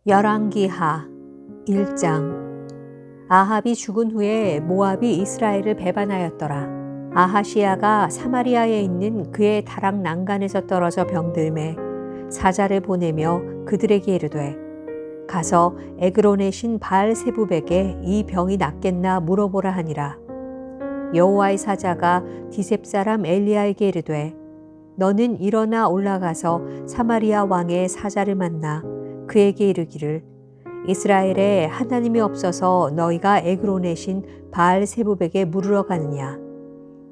열왕기하 1장. 아합이 죽은 후에 모압이 이스라엘을 배반하였더라. 아하시야가 사마리아에 있는 그의 다락 난간에서 떨어져 병들매 사자를 보내며 그들에게 이르되, 가서 에그론의 신 바알세붑에게 이 병이 낫겠나 물어보라 하니라. 여호와의 사자가 디셉 사람 엘리야에게 이르되, 너는 일어나 올라가서 사마리아 왕의 사자를 만나 그에게 이르기를, 이스라엘에 하나님이 없어서 너희가 에그론의 신 바알세붑에게 물으러 가느냐.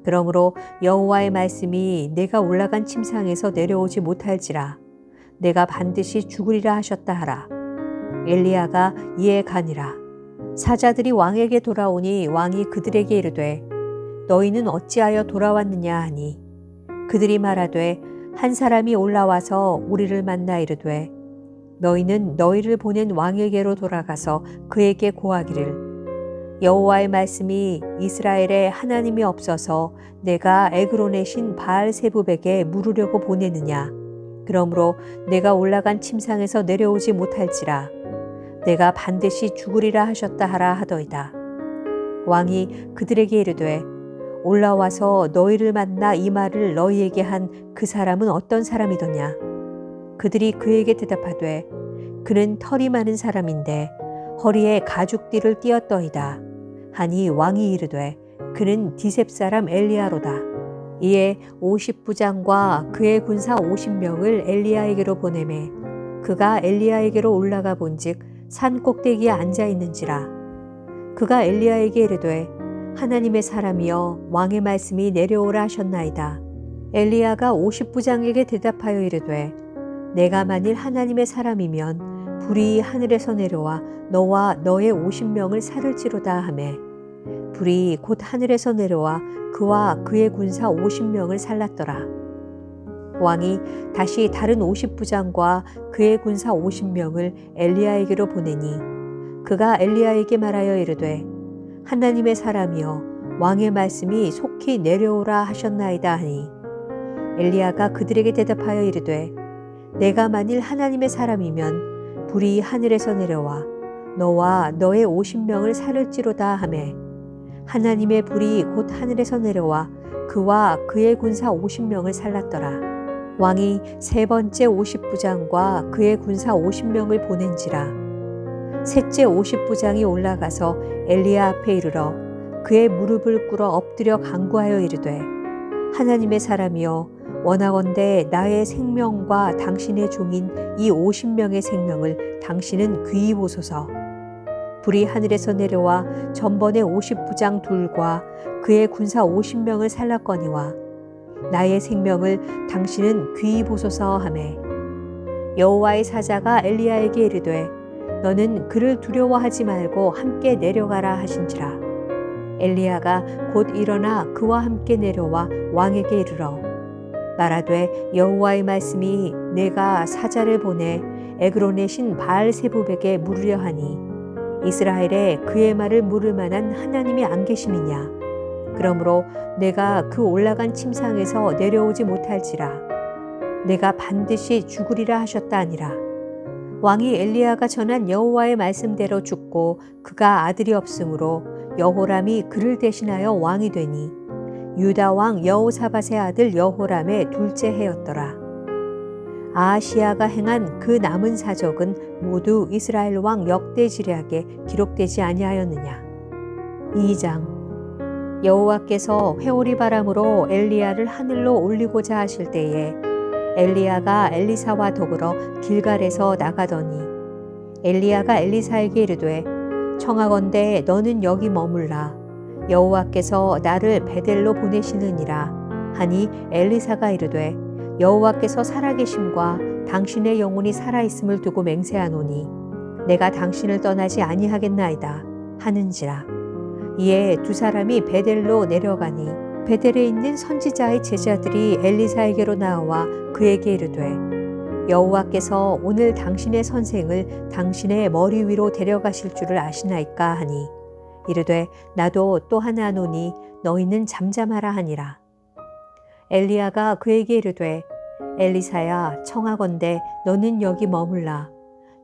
그러므로 여호와의 말씀이 내가 올라간 침상에서 내려오지 못할지라 내가 반드시 죽으리라 하셨다 하라. 엘리야가 이에 가니라. 사자들이 왕에게 돌아오니 왕이 그들에게 이르되, 너희는 어찌하여 돌아왔느냐 하니, 그들이 말하되, 한 사람이 올라와서 우리를 만나 이르되, 너희는 너희를 보낸 왕에게로 돌아가서 그에게 고하기를, 여호와의 말씀이 이스라엘에 하나님이 없어서 내가 에그론의 신 바알세붑에게 물으려고 보내느냐. 그러므로 내가 올라간 침상에서 내려오지 못할지라 내가 반드시 죽으리라 하셨다 하라 하더이다. 왕이 그들에게 이르되, 올라와서 너희를 만나 이 말을 너희에게 한 그 사람은 어떤 사람이더냐. 그들이 그에게 대답하되, 그는 털이 많은 사람인데 허리에 가죽띠를 띠었더이다 하니, 왕이 이르되, 그는 디셉 사람 엘리야로다. 이에 50부장과 그의 군사 50명을 엘리야에게로 보내매 그가 엘리야에게로 올라가 본즉 산 꼭대기에 앉아 있는지라. 그가 엘리야에게 이르되, 하나님의 사람이여, 왕의 말씀이 내려오라 하셨나이다. 엘리야가 50부장에게 대답하여 이르되, 내가 만일 하나님의 사람이면 불이 하늘에서 내려와 너와 너의 50명을 살을지로다 하매, 불이 곧 하늘에서 내려와 그와 그의 군사 50명을 살랐더라. 왕이 다시 다른 50부장과 그의 군사 50명을 엘리야에게로 보내니 그가 엘리야에게 말하여 이르되, 하나님의 사람이여, 왕의 말씀이 속히 내려오라 하셨나이다 하니, 엘리야가 그들에게 대답하여 이르되, 내가 만일 하나님의 사람이면 불이 하늘에서 내려와 너와 너의 50명을 살을지로다 하매, 하나님의 불이 곧 하늘에서 내려와 그와 그의 군사 50명을 살랐더라. 왕이 세 번째 50부장과 그의 군사 50명을 보낸지라. 셋째 50부장이 올라가서 엘리야 앞에 이르러 그의 무릎을 꿇어 엎드려 간구하여 이르되, 하나님의 사람이여, 원하건대 나의 생명과 당신의 종인 이 50명의 생명을 당신은 귀히 보소서. 불이 하늘에서 내려와 전번에 50부장 둘과 그의 군사 50명을 살랐거니와 나의 생명을 당신은 귀히 보소서 하매, 여호와의 사자가 엘리야에게 이르되, 너는 그를 두려워하지 말고 함께 내려가라 하신지라. 엘리야가 곧 일어나 그와 함께 내려와 왕에게 이르러 말하되, 여호와의 말씀이 내가 사자를 보내 에그론의 신 바알세붑에게 물으려 하니, 이스라엘에 그의 말을 물을 만한 하나님이 안 계심이냐. 그러므로 내가 그 올라간 침상에서 내려오지 못할지라 내가 반드시 죽으리라 하셨다 하니라. 왕이 엘리야가 전한 여호와의 말씀대로 죽고 그가 아들이 없으므로 여호람이 그를 대신하여 왕이 되니 유다 왕 여호사밧의 아들 여호람의 둘째 해였더라. 아하시야가 행한 그 남은 사적은 모두 이스라엘 왕 역대지략에 기록되지 아니하였느냐. 2장. 여호와께서 회오리 바람으로 엘리야를 하늘로 올리고자 하실 때에 엘리야가 엘리사와 더불어 길갈에서 나가더니 엘리야가 엘리사에게 이르되, 청하건대 너는 여기 머물라. 여호와께서 나를 베델로 보내시느니라 하니, 엘리사가 이르되, 여호와께서 살아계심과 당신의 영혼이 살아있음을 두고 맹세하노니 내가 당신을 떠나지 아니하겠나이다 하는지라. 이에 두 사람이 베델로 내려가니 베델에 있는 선지자의 제자들이 엘리사에게로 나와 그에게 이르되, 여호와께서 오늘 당신의 선생을 당신의 머리 위로 데려가실 줄을 아시나이까 하니, 이르되, 나도 또 하나 하노니 너희는 잠잠하라 하니라. 엘리야가 그에게 이르되, 엘리사야, 청하건대 너는 여기 머물라.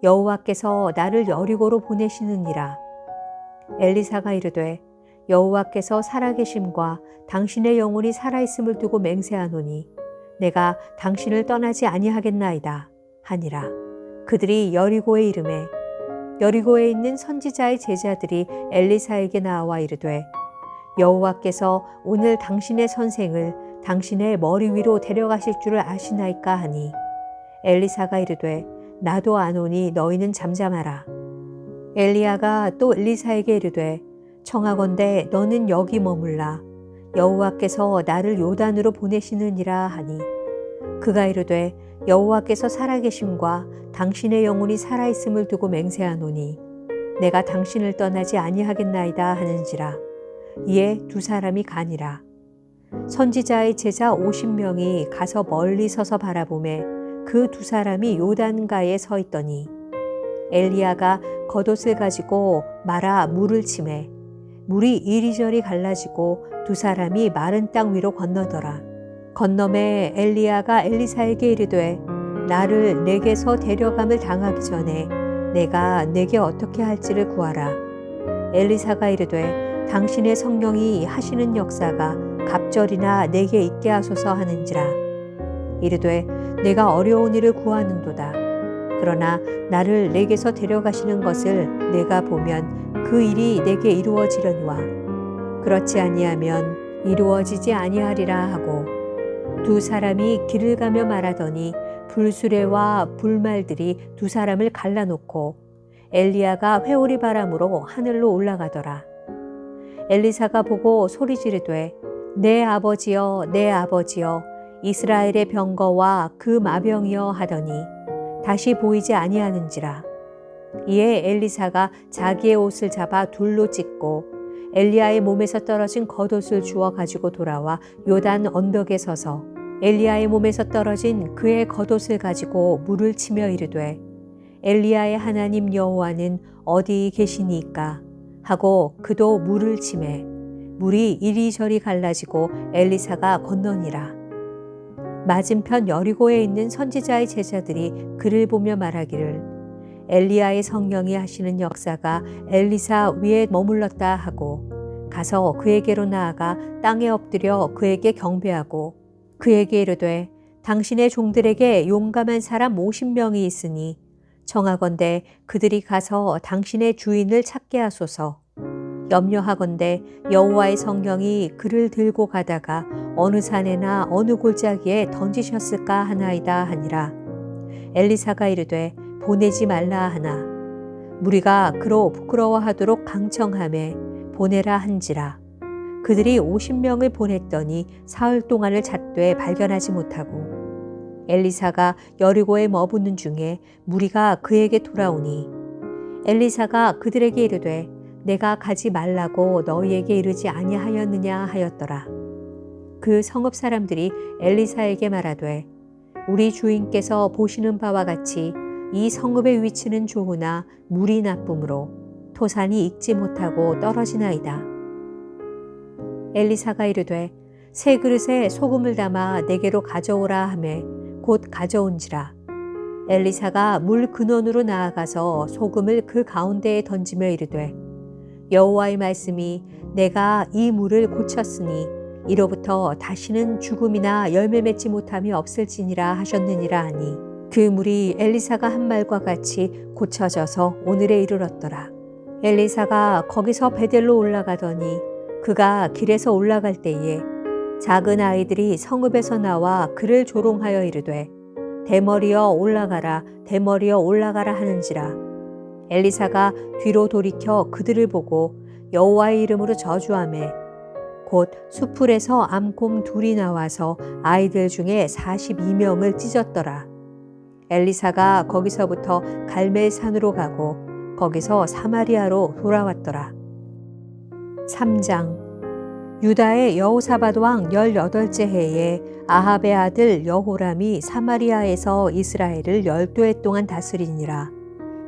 여호와께서 나를 여리고로 보내시느니라. 엘리사가 이르되 여호와께서 살아계심과 당신의 영혼이 살아있음을 두고 맹세하노니 내가 당신을 떠나지 아니하겠나이다 하니라. 그들이 여리고에 이르매 여리고에 있는 선지자의 제자들이 엘리사에게 나와 이르되 여호와께서 오늘 당신의 선생을 당신의 머리 위로 데려가실 줄을 아시나이까 하니 엘리사가 이르되 나도 아노니 너희는 잠잠하라. 엘리야가 또 엘리사에게 이르되 청하건대 너는 여기 머물라. 여호와께서 나를 요단으로 보내시느니라 하니 그가 이르되 여호와께서 살아계심과 당신의 영혼이 살아있음을 두고 맹세하노니 내가 당신을 떠나지 아니하겠나이다 하는지라. 이에 두 사람이 가니라. 선지자의 제자 50명이 가서 멀리 서서 바라보매 그 두 사람이 요단가에 서 있더니 엘리야가 겉옷을 가지고 말아 물을 치매 물이 이리저리 갈라지고 두 사람이 마른 땅 위로 건너더라. 건너매 엘리야가 엘리사에게 이르되 나를 내게서 데려감을 당하기 전에 내가 내게 어떻게 할지를 구하라. 엘리사가 이르되 당신의 성령이 하시는 역사가 갑절이나 내게 있게 하소서 하는지라. 이르되 내가 어려운 일을 구하는도다. 그러나 나를 내게서 데려가시는 것을 내가 보면 그 일이 내게 이루어지려니와 그렇지 아니하면 이루어지지 아니하리라 하고 두 사람이 길을 가며 말하더니 불수레와 불말들이 두 사람을 갈라놓고 엘리야가 회오리 바람으로 하늘로 올라가더라. 엘리사가 보고 소리 지르되 내 아버지여 내 아버지여 이스라엘의 병거와 그 마병이여 하더니 다시 보이지 아니하는지라. 이에 엘리사가 자기의 옷을 잡아 둘로 찢고 엘리야의 몸에서 떨어진 겉옷을 주워 가지고 돌아와 요단 언덕에 서서 엘리야의 몸에서 떨어진 그의 겉옷을 가지고 물을 치며 이르되 엘리야의 하나님 여호와는 어디 계시니까 하고 그도 물을 치매 물이 이리저리 갈라지고 엘리사가 건너니라. 맞은편 여리고에 있는 선지자의 제자들이 그를 보며 말하기를 엘리야의 성령이 하시는 역사가 엘리사 위에 머물렀다 하고 가서 그에게로 나아가 땅에 엎드려 그에게 경배하고 그에게 이르되 당신의 종들에게 용감한 사람 50명이 있으니 청하건대 그들이 가서 당신의 주인을 찾게 하소서. 염려하건대 여호와의 성령이 그를 들고 가다가 어느 산에나 어느 골짜기에 던지셨을까 하나이다 하니라. 엘리사가 이르되 보내지 말라 하나 무리가 그로 부끄러워하도록 강청하매 보내라 한지라. 그들이 50명을 보냈더니 사흘 동안을 찾되 발견하지 못하고 엘리사가 여리고에 머무는 중에 무리가 그에게 돌아오니 엘리사가 그들에게 이르되 내가 가지 말라고 너희에게 이르지 아니하였느냐 하였더라. 그 성읍 사람들이 엘리사에게 말하되 우리 주인께서 보시는 바와 같이 이 성읍의 위치는 좋으나 물이 나쁨으로 토산이 익지 못하고 떨어지나이다. 엘리사가 이르되 새 그릇에 소금을 담아 내게로 가져오라 하매 곧 가져온지라. 엘리사가 물 근원으로 나아가서 소금을 그 가운데에 던지며 이르되 여호와의 말씀이 내가 이 물을 고쳤으니 이로부터 다시는 죽음이나 열매 맺지 못함이 없을지니라 하셨느니라 하니 그 물이 엘리사가 한 말과 같이 고쳐져서 오늘에 이르렀더라. 엘리사가 거기서 베델로 올라가더니 그가 길에서 올라갈 때에 작은 아이들이 성읍에서 나와 그를 조롱하여 이르되 대머리여 올라가라 대머리여 올라가라 하는지라. 엘리사가 뒤로 돌이켜 그들을 보고 여호와의 이름으로 저주하매 곧 수풀에서 암곰 둘이 나와서 아이들 중에 42명을 찢었더라. 엘리사가 거기서부터 갈멜산으로 가고 거기서 사마리아로 돌아왔더라. 3장 유다의 여호사밧 왕 18째 해에 아합의 아들 여호람이 사마리아에서 이스라엘을 12해 동안 다스리니라.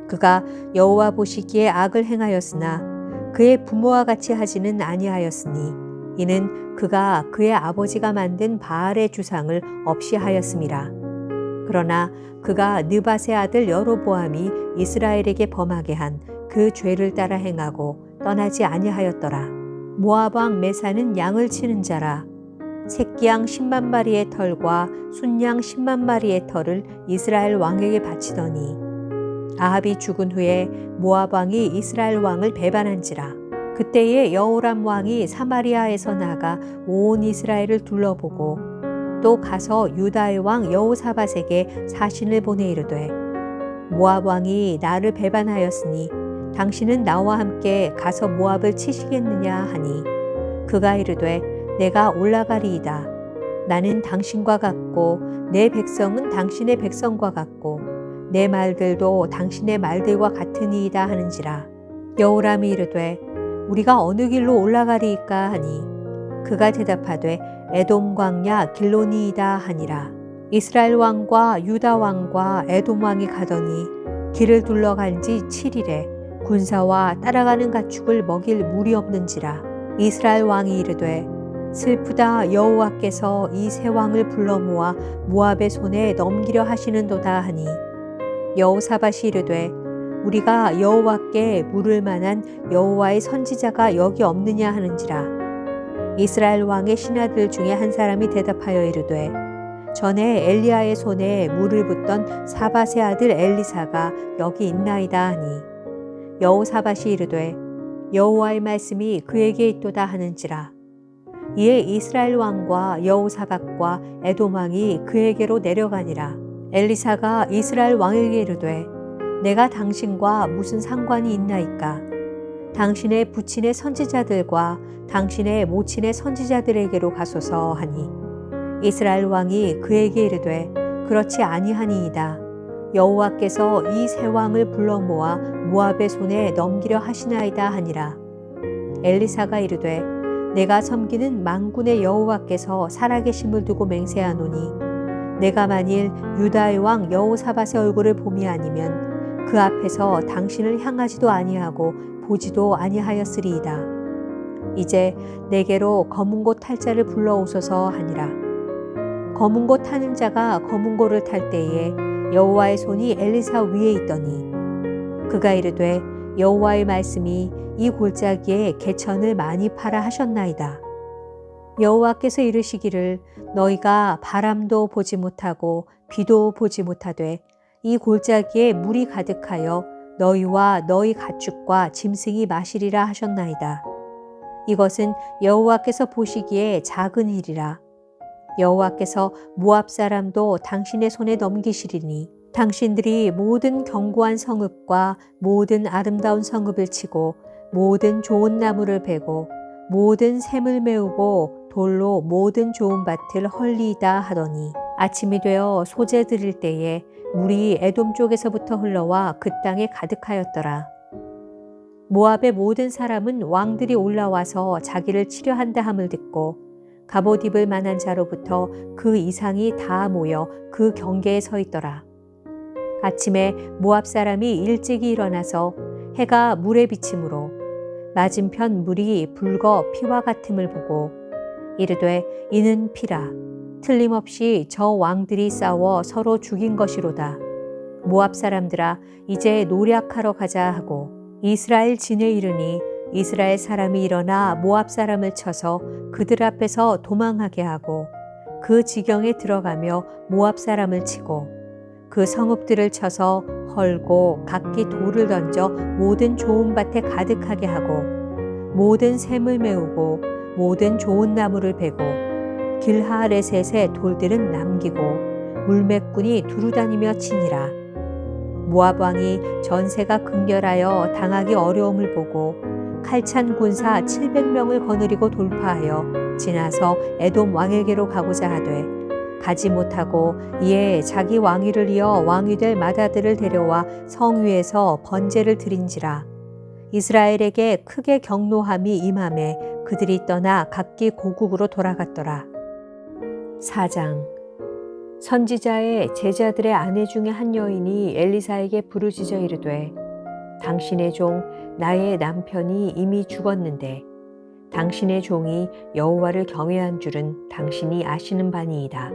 그가 여호와 보시기에 악을 행하였으나 그의 부모와 같이 하지는 아니하였으니 이는 그가 그의 아버지가 만든 바알의 주상을 없이 하였음이라. 그러나 그가 느밧의 아들 여로보암이 이스라엘에게 범하게 한 그 죄를 따라 행하고 떠나지 아니하였더라. 모압 왕 메사는 양을 치는 자라. 새끼양 10만 마리의 털과 순양 10만 마리의 털을 이스라엘 왕에게 바치더니 아합이 죽은 후에 모압 왕이 이스라엘 왕을 배반한지라. 그때에 여호람 왕이 사마리아에서 나가 온 이스라엘을 둘러보고 또 가서 유다의 왕 여호사밧에게 사신을 보내 이르되 모압 왕이 나를 배반하였으니 당신은 나와 함께 가서 모압을 치시겠느냐 하니 그가 이르되 내가 올라가리이다. 나는 당신과 같고 내 백성은 당신의 백성과 같고 내 말들도 당신의 말들과 같으니이다 하는지라. 여호람이 이르되 우리가 어느 길로 올라가리이까 하니 그가 대답하되 에돔 광야 길로니이다 하니라. 이스라엘 왕과 유다 왕과 에돔 왕이 가더니 길을 둘러간 지 7일에 군사와 따라가는 가축을 먹일 물이 없는지라. 이스라엘 왕이 이르되 슬프다. 여호와께서 이 세 왕을 불러 모아 모압의 손에 넘기려 하시는도다 하니 여호사밧이 이르되 우리가 여호와께 물을 만한 여호와의 선지자가 여기 없느냐 하는지라. 이스라엘 왕의 신하들 중에 한 사람이 대답하여 이르되 전에 엘리야의 손에 물을 붓던 사밧의 아들 엘리사가 여기 있나이다 하니 여호사밧이 이르되 여호와의 말씀이 그에게 있도다 하는지라. 이에 이스라엘 왕과 여호사밧과 에돔 왕이 그에게로 내려가니라. 엘리사가 이스라엘 왕에게 이르되 내가 당신과 무슨 상관이 있나이까? 당신의 부친의 선지자들과 당신의 모친의 선지자들에게로 가소서 하니 이스라엘 왕이 그에게 이르되 그렇지 아니하니이다. 여호와께서 이 세 왕을 불러 모아 모압의 손에 넘기려 하시나이다 하니라. 엘리사가 이르되 내가 섬기는 만군의 여호와께서 살아계심을 두고 맹세하노니 내가 만일 유다의 왕 여호사밧의 얼굴을 봄이 아니면 그 앞에서 당신을 향하지도 아니하고 보지도 아니하였으리이다. 이제 내게로 검은고 탈 자를 불러오소서 하니라. 검은고 타는 자가 검은고를 탈 때에 여호와의 손이 엘리사 위에 있더니 그가 이르되 여호와의 말씀이 이 골짜기에 개천을 많이 파라 하셨나이다. 여호와께서 이르시기를 너희가 바람도 보지 못하고 비도 보지 못하되 이 골짜기에 물이 가득하여 너희와 너희 가축과 짐승이 마시리라 하셨나이다. 이것은 여호와께서 보시기에 작은 일이라. 여호와께서 모압 사람도 당신의 손에 넘기시리니 당신들이 모든 견고한 성읍과 모든 아름다운 성읍을 치고 모든 좋은 나무를 베고 모든 샘을 메우고 돌로 모든 좋은 밭을 헐리이다 하더니 아침이 되어 소재 드릴 때에 물이 에돔 쪽에서부터 흘러와 그 땅에 가득하였더라. 모압의 모든 사람은 왕들이 올라와서 자기를 치려한다 함을 듣고 갑옷 입을 만한 자로부터 그 이상이 다 모여 그 경계에 서 있더라. 아침에 모압 사람이 일찍이 일어나서 해가 물에 비침으로 맞은편 물이 붉어 피와 같음을 보고 이르되 이는 피라. 틀림없이 저 왕들이 싸워 서로 죽인 것이로다. 모압 사람들아 이제 노략하러 가자 하고 이스라엘 진에 이르니 이스라엘 사람이 일어나 모압 사람을 쳐서 그들 앞에서 도망하게 하고 그 지경에 들어가며 모압 사람을 치고 그 성읍들을 쳐서 헐고 각기 돌을 던져 모든 좋은 밭에 가득하게 하고 모든 샘을 메우고 모든 좋은 나무를 베고 길하레셋의 돌들은 남기고 물매꾼이 두루다니며 치니라. 모압 왕이 전세가 극렬하여 당하기 어려움을 보고 칼찬 군사 700명을 거느리고 돌파하여 지나서 에돔 왕에게로 가고자 하되 가지 못하고 이에 자기 왕위를 이어 왕이 될 맏아들을 데려와 성 위에서 번제를 드린지라. 이스라엘에게 크게 경노함이 임하매 그들이 떠나 각기 고국으로 돌아갔더라. 4장. 선지자의 제자들의 아내 중에 한 여인이 엘리사에게 부르짖어 이르되 당신의 종 나의 남편이 이미 죽었는데 당신의 종이 여호와를 경외한 줄은 당신이 아시는 바니이다.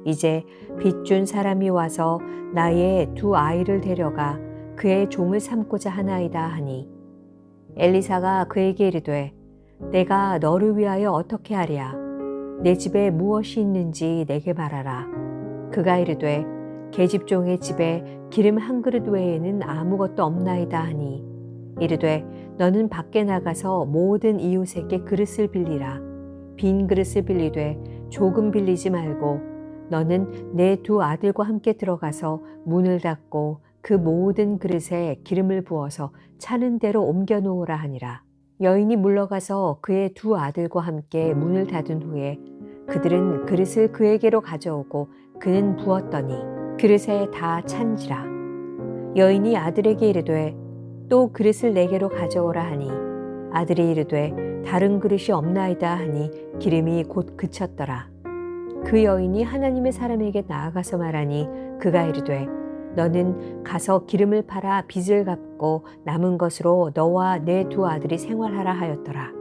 이제 빚준 사람이 와서 나의 두 아이를 데려가 그의 종을 삼고자 하나이다 하니 엘리사가 그에게 이르되 내가 너를 위하여 어떻게 하랴 내 집에 무엇이 있는지 내게 말하라. 그가 이르되 계집종의 집에 기름 한 그릇 외에는 아무것도 없나이다 하니 이르되 너는 밖에 나가서 모든 이웃에게 그릇을 빌리라. 빈 그릇을 빌리되 조금 빌리지 말고 너는 내 두 아들과 함께 들어가서 문을 닫고 그 모든 그릇에 기름을 부어서 차는 대로 옮겨 놓으라 하니라. 여인이 물러가서 그의 두 아들과 함께 문을 닫은 후에 그들은 그릇을 그에게로 가져오고 그는 부었더니 그릇에 다 찬지라. 여인이 아들에게 이르되 또 그릇을 내게로 가져오라 하니 아들이 이르되 다른 그릇이 없나이다 하니 기름이 곧 그쳤더라. 그 여인이 하나님의 사람에게 나아가서 말하니 그가 이르되 너는 가서 기름을 팔아 빚을 갚고 남은 것으로 너와 내 두 아들이 생활하라 하였더라.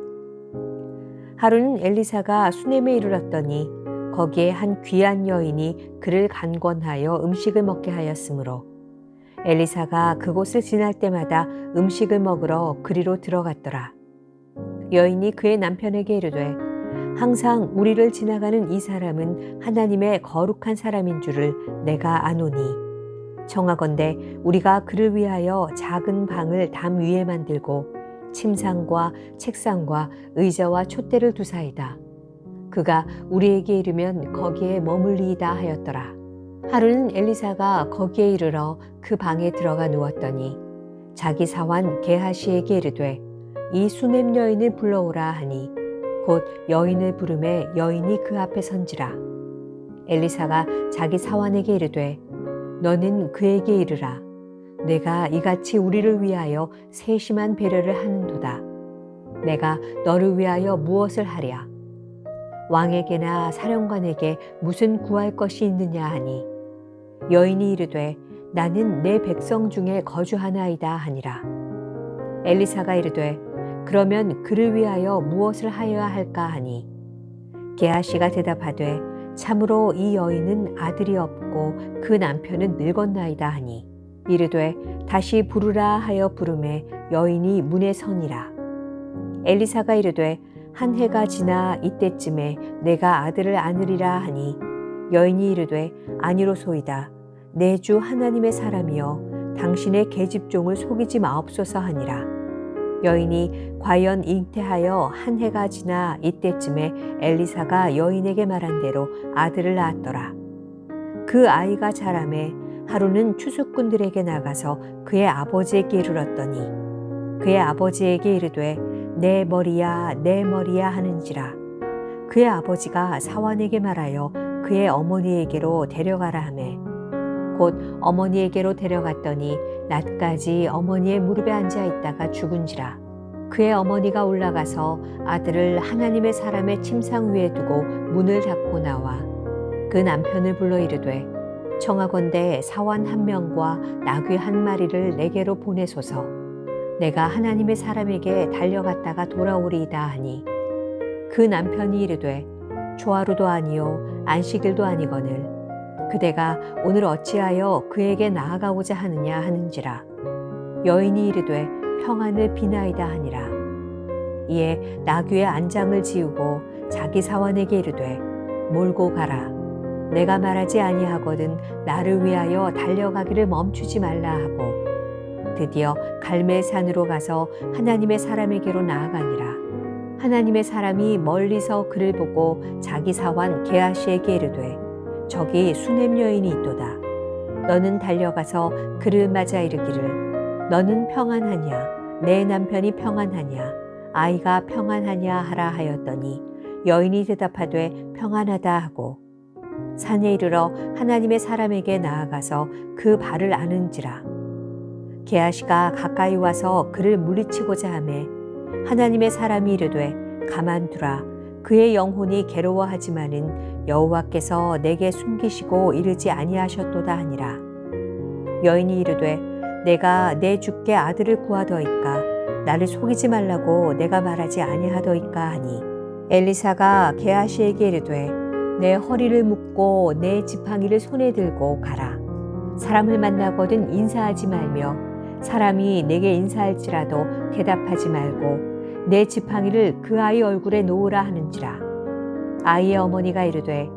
하루는 엘리사가 수넴에 이르렀더니 거기에 한 귀한 여인이 그를 간권하여 음식을 먹게 하였으므로 엘리사가 그곳을 지날 때마다 음식을 먹으러 그리로 들어갔더라. 여인이 그의 남편에게 이르되 항상 우리를 지나가는 이 사람은 하나님의 거룩한 사람인 줄을 내가 아노니 청하건대 우리가 그를 위하여 작은 방을 담 위에 만들고 침상과 책상과 의자와 촛대를 두사이다. 그가 우리에게 이르면 거기에 머물리이다 하였더라. 하루는 엘리사가 거기에 이르러 그 방에 들어가 누웠더니 자기 사환 게하시에게 이르되 이 수넴 여인을 불러오라 하니 곧 여인을 부르매 여인이 그 앞에 선지라. 엘리사가 자기 사환에게 이르되 너는 그에게 이르라. 내가 이같이 우리를 위하여 세심한 배려를 하는도다. 내가 너를 위하여 무엇을 하랴? 왕에게나 사령관에게 무슨 구할 것이 있느냐 하니 여인이 이르되 나는 내 백성 중에 거주하나이다 하니라. 엘리사가 이르되 그러면 그를 위하여 무엇을 하여야 할까 하니 게하시가 대답하되 참으로 이 여인은 아들이 없고 그 남편은 늙었나이다 하니 이르되 다시 부르라 하여 부르매 여인이 문에 서니라. 엘리사가 이르되 한 해가 지나 이때쯤에 내가 아들을 안으리라 하니 여인이 이르되 아니로소이다. 내 주 하나님의 사람이여 당신의 계집종을 속이지 마옵소서 하니라. 여인이 과연 잉태하여 한 해가 지나 이때쯤에 엘리사가 여인에게 말한 대로 아들을 낳았더라. 그 아이가 자라매 하루는 추수꾼들에게 나가서 그의 아버지에게 이르렀더니 그의 아버지에게 이르되 내 머리야 내 머리야 하는지라. 그의 아버지가 사환에게 말하여 그의 어머니에게로 데려가라 하매 곧 어머니에게로 데려갔더니 낮까지 어머니의 무릎에 앉아 있다가 죽은지라. 그의 어머니가 올라가서 아들을 하나님의 사람의 침상 위에 두고 문을 닫고 나와 그 남편을 불러 이르되 청하건대 사환 한 명과 나귀 한 마리를 내게로 보내소서. 내가 하나님의 사람에게 달려갔다가 돌아오리이다 하니 그 남편이 이르되 초하루도 아니요 안식일도 아니거늘 그대가 오늘 어찌하여 그에게 나아가고자 하느냐 하는지라. 여인이 이르되 평안을 비나이다 하니라. 이에 나귀의 안장을 지우고 자기 사환에게 이르되 몰고 가라. 내가 말하지 아니하거든 나를 위하여 달려가기를 멈추지 말라 하고 드디어 갈멜산으로 가서 하나님의 사람에게로 나아가니라. 하나님의 사람이 멀리서 그를 보고 자기 사환 게하시에게 이르되 저기 수넴 여인이 있도다. 너는 달려가서 그를 맞아 이르기를 너는 평안하냐 내 남편이 평안하냐 아이가 평안하냐 하라 하였더니 여인이 대답하되 평안하다 하고 산에 이르러 하나님의 사람에게 나아가서 그 발을 아는지라. 게하시가 가까이 와서 그를 물리치고자 하매 하나님의 사람이 이르되 가만두라. 그의 영혼이 괴로워하지만은 여호와께서 내게 숨기시고 이르지 아니하셨도다 하니라. 여인이 이르되 내가 내 주께 아들을 구하더이까 나를 속이지 말라고 내가 말하지 아니하더이까 하니 엘리사가 게하시에게 이르되 내 허리를 묶고 내 지팡이를 손에 들고 가라. 사람을 만나거든 인사하지 말며 사람이 내게 인사할지라도 대답하지 말고 내 지팡이를 그 아이 얼굴에 놓으라 하는지라. 아이의 어머니가 이르되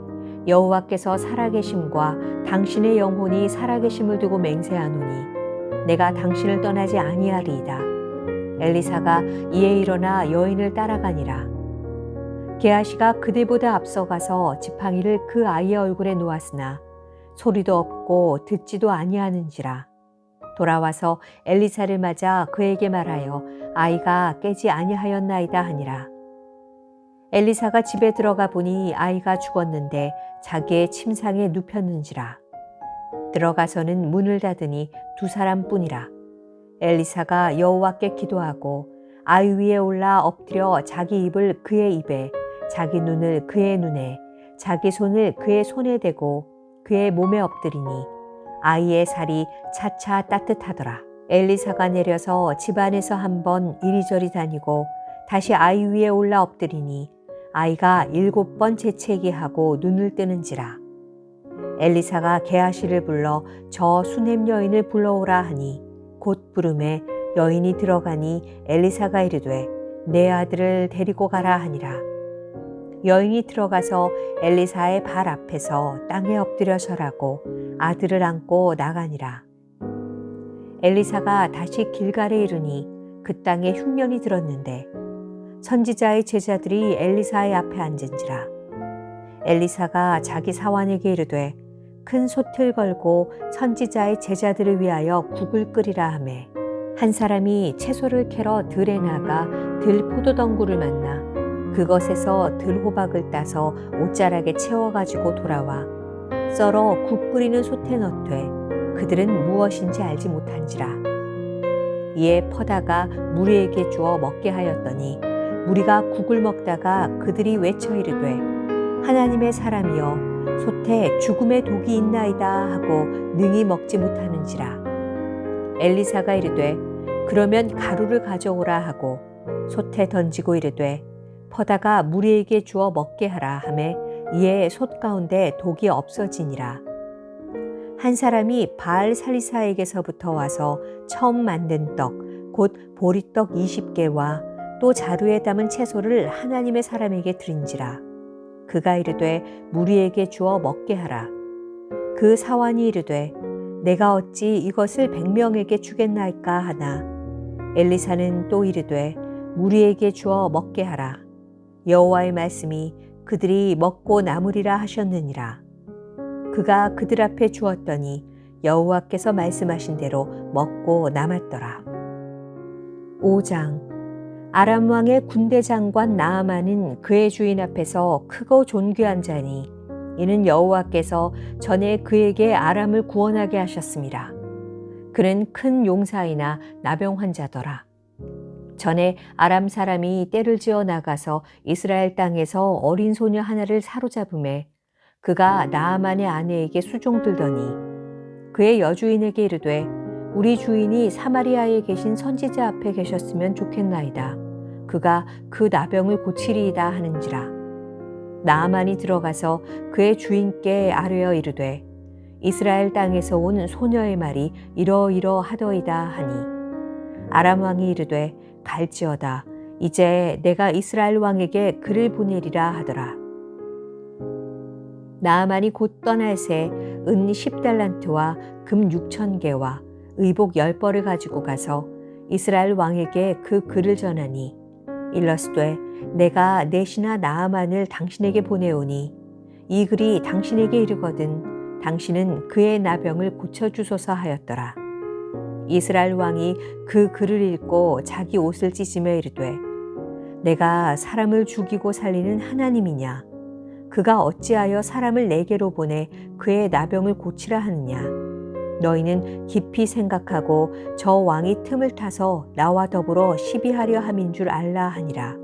여호와께서 살아계심과 당신의 영혼이 살아계심을 두고 맹세하노니 내가 당신을 떠나지 아니하리이다. 엘리사가 이에 일어나 여인을 따라가니라. 게하시가 그대보다 앞서가서 지팡이를 그 아이의 얼굴에 놓았으나 소리도 없고 듣지도 아니하는지라. 돌아와서 엘리사를 맞아 그에게 말하여 아이가 깨지 아니하였나이다 하니라. 엘리사가 집에 들어가 보니 아이가 죽었는데 자기의 침상에 눕혔는지라. 들어가서는 문을 닫으니 두 사람뿐이라. 엘리사가 여호와께 기도하고 아이 위에 올라 엎드려 자기 입을 그의 입에 자기 눈을 그의 눈에 자기 손을 그의 손에 대고 그의 몸에 엎드리니 아이의 살이 차차 따뜻하더라. 엘리사가 내려서 집 안에서 한번 이리저리 다니고 다시 아이 위에 올라 엎드리니 아이가 7번 재채기 하고 눈을 뜨는지라. 엘리사가 게하시를 불러 저 수넴 여인을 불러오라 하니 곧 부름에 여인이 들어가니 엘리사가 이르되 내 아들을 데리고 가라 하니라. 여인이 들어가서 엘리사의 발 앞에서 땅에 엎드려 절하고 아들을 안고 나가니라. 엘리사가 다시 길갈에 이르니 그 땅에 흉년이 들었는데 선지자의 제자들이 엘리사의 앞에 앉은지라. 엘리사가 자기 사환에게 이르되 큰 솥을 걸고 선지자의 제자들을 위하여 국을 끓이라 하매 한 사람이 채소를 캐러 들에 나가 들 포도덩굴을 만나 그것에서 들호박을 따서 옷자락에 채워가지고 돌아와 썰어 국 끓이는 솥에 넣되 그들은 무엇인지 알지 못한지라. 이에 퍼다가 무리에게 주어 먹게 하였더니 무리가 국을 먹다가 그들이 외쳐 이르되 하나님의 사람이여 솥에 죽음의 독이 있나이다 하고 능히 먹지 못하는지라. 엘리사가 이르되 그러면 가루를 가져오라 하고 솥에 던지고 이르되 퍼다가 무리에게 주어 먹게 하라 하매 이에 솥 가운데 독이 없어지니라. 한 사람이 바알 살리사에게서부터 와서 처음 만든 떡 곧 보리떡 20개와 또 자루에 담은 채소를 하나님의 사람에게 드린지라. 그가 이르되 무리에게 주어 먹게 하라. 그 사환이 이르되 내가 어찌 이것을 100명에게 주겠나이까 하나. 엘리사는 또 이르되 무리에게 주어 먹게 하라. 여호와의 말씀이 그들이 먹고 남으리라 하셨느니라. 그가 그들 앞에 주었더니 여호와께서 말씀하신 대로 먹고 남았더라. 5장. 아람 왕의 군대 장관 나아만은 그의 주인 앞에서 크고 존귀한 자니 이는 여호와께서 전에 그에게 아람을 구원하게 하셨습니다. 그는 큰 용사이나 나병 환자더라. 전에 아람 사람이 떼를 지어 나가서 이스라엘 땅에서 어린 소녀 하나를 사로잡음에 그가 나아만의 아내에게 수종들더니 그의 여주인에게 이르되 우리 주인이 사마리아에 계신 선지자 앞에 계셨으면 좋겠나이다. 그가 그 나병을 고치리이다 하는지라. 나아만이 들어가서 그의 주인께 아뢰어 이르되 이스라엘 땅에서 온 소녀의 말이 이러이러하더이다 하니 아람 왕이 이르되 갈지어다. 이제 내가 이스라엘 왕에게 글을 보내리라 하더라. 나아만이 곧 떠날 새 은 10달란트와 금 6,000개와 의복 10벌을 가지고 가서 이스라엘 왕에게 그 글을 전하니 일러스되 내가 내 신하 나아만을 당신에게 보내오니 이 글이 당신에게 이르거든 당신은 그의 나병을 고쳐주소서 하였더라. 이스라엘 왕이 그 글을 읽고 자기 옷을 찢으며 이르되 내가 사람을 죽이고 살리는 하나님이냐? 그가 어찌하여 사람을 내게로 보내 그의 나병을 고치라 하느냐? 너희는 깊이 생각하고 저 왕이 틈을 타서 나와 더불어 시비하려 함인 줄 알라 하니라.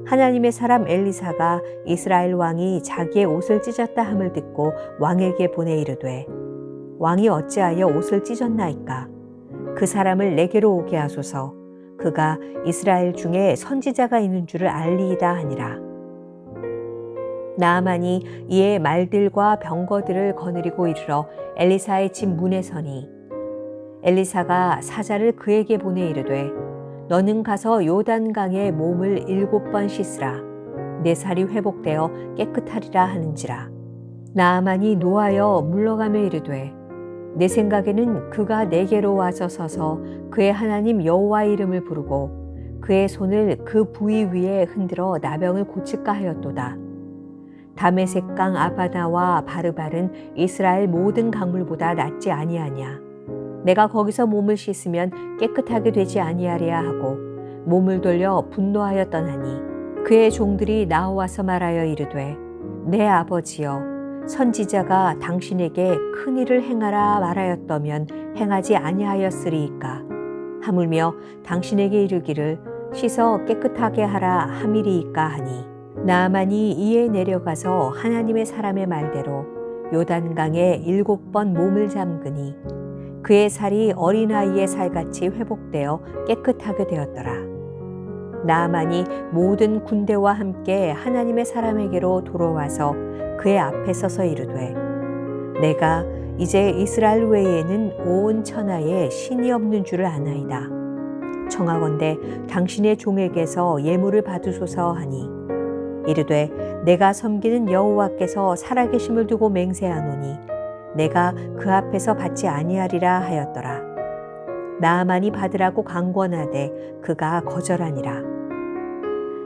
하나님의 사람 엘리사가 이스라엘 왕이 자기의 옷을 찢었다 함을 듣고 왕에게 보내 이르되 왕이 어찌하여 옷을 찢었나이까? 그 사람을 내게로 오게 하소서. 그가 이스라엘 중에 선지자가 있는 줄을 알리이다 하니라. 나아만이 이에 말들과 병거들을 거느리고 이르러 엘리사의 집 문에 서니 엘리사가 사자를 그에게 보내 이르되 너는 가서 요단강에 몸을 7번 씻으라. 내 살이 회복되어 깨끗하리라 하는지라. 나아만이 노하여 물러가며 이르되 내 생각에는 그가 내게로 와서 서서 그의 하나님 여호와의 이름을 부르고 그의 손을 그 부위 위에 흔들어 나병을 고칠까 하였도다. 다메섹강 아바나와 바르발은 이스라엘 모든 강물보다 낫지 아니하냐. 내가 거기서 몸을 씻으면 깨끗하게 되지 아니하리야 하고 몸을 돌려 분노하여 떠나니 그의 종들이 나와서 말하여 이르되 내 아버지여 선지자가 당신에게 큰 일을 행하라 말하였더면 행하지 아니하였으리이까. 하물며 당신에게 이르기를 씻어 깨끗하게 하라 함이리이까 하니 나아만이 이에 내려가서 하나님의 사람의 말대로 요단강에 7번 몸을 잠그니 그의 살이 어린아이의 살같이 회복되어 깨끗하게 되었더라. 나아만이 모든 군대와 함께 하나님의 사람에게로 돌아와서 그의 앞에 서서 이르되 내가 이제 이스라엘 외에는 온 천하에 신이 없는 줄을 아나이다. 청하건대 당신의 종에게서 예물을 받으소서 하니 이르되 내가 섬기는 여호와께서 살아계심을 두고 맹세하노니 내가 그 앞에서 받지 아니하리라 하였더라. 나아만이 받으라고 강권하되 그가 거절하니라.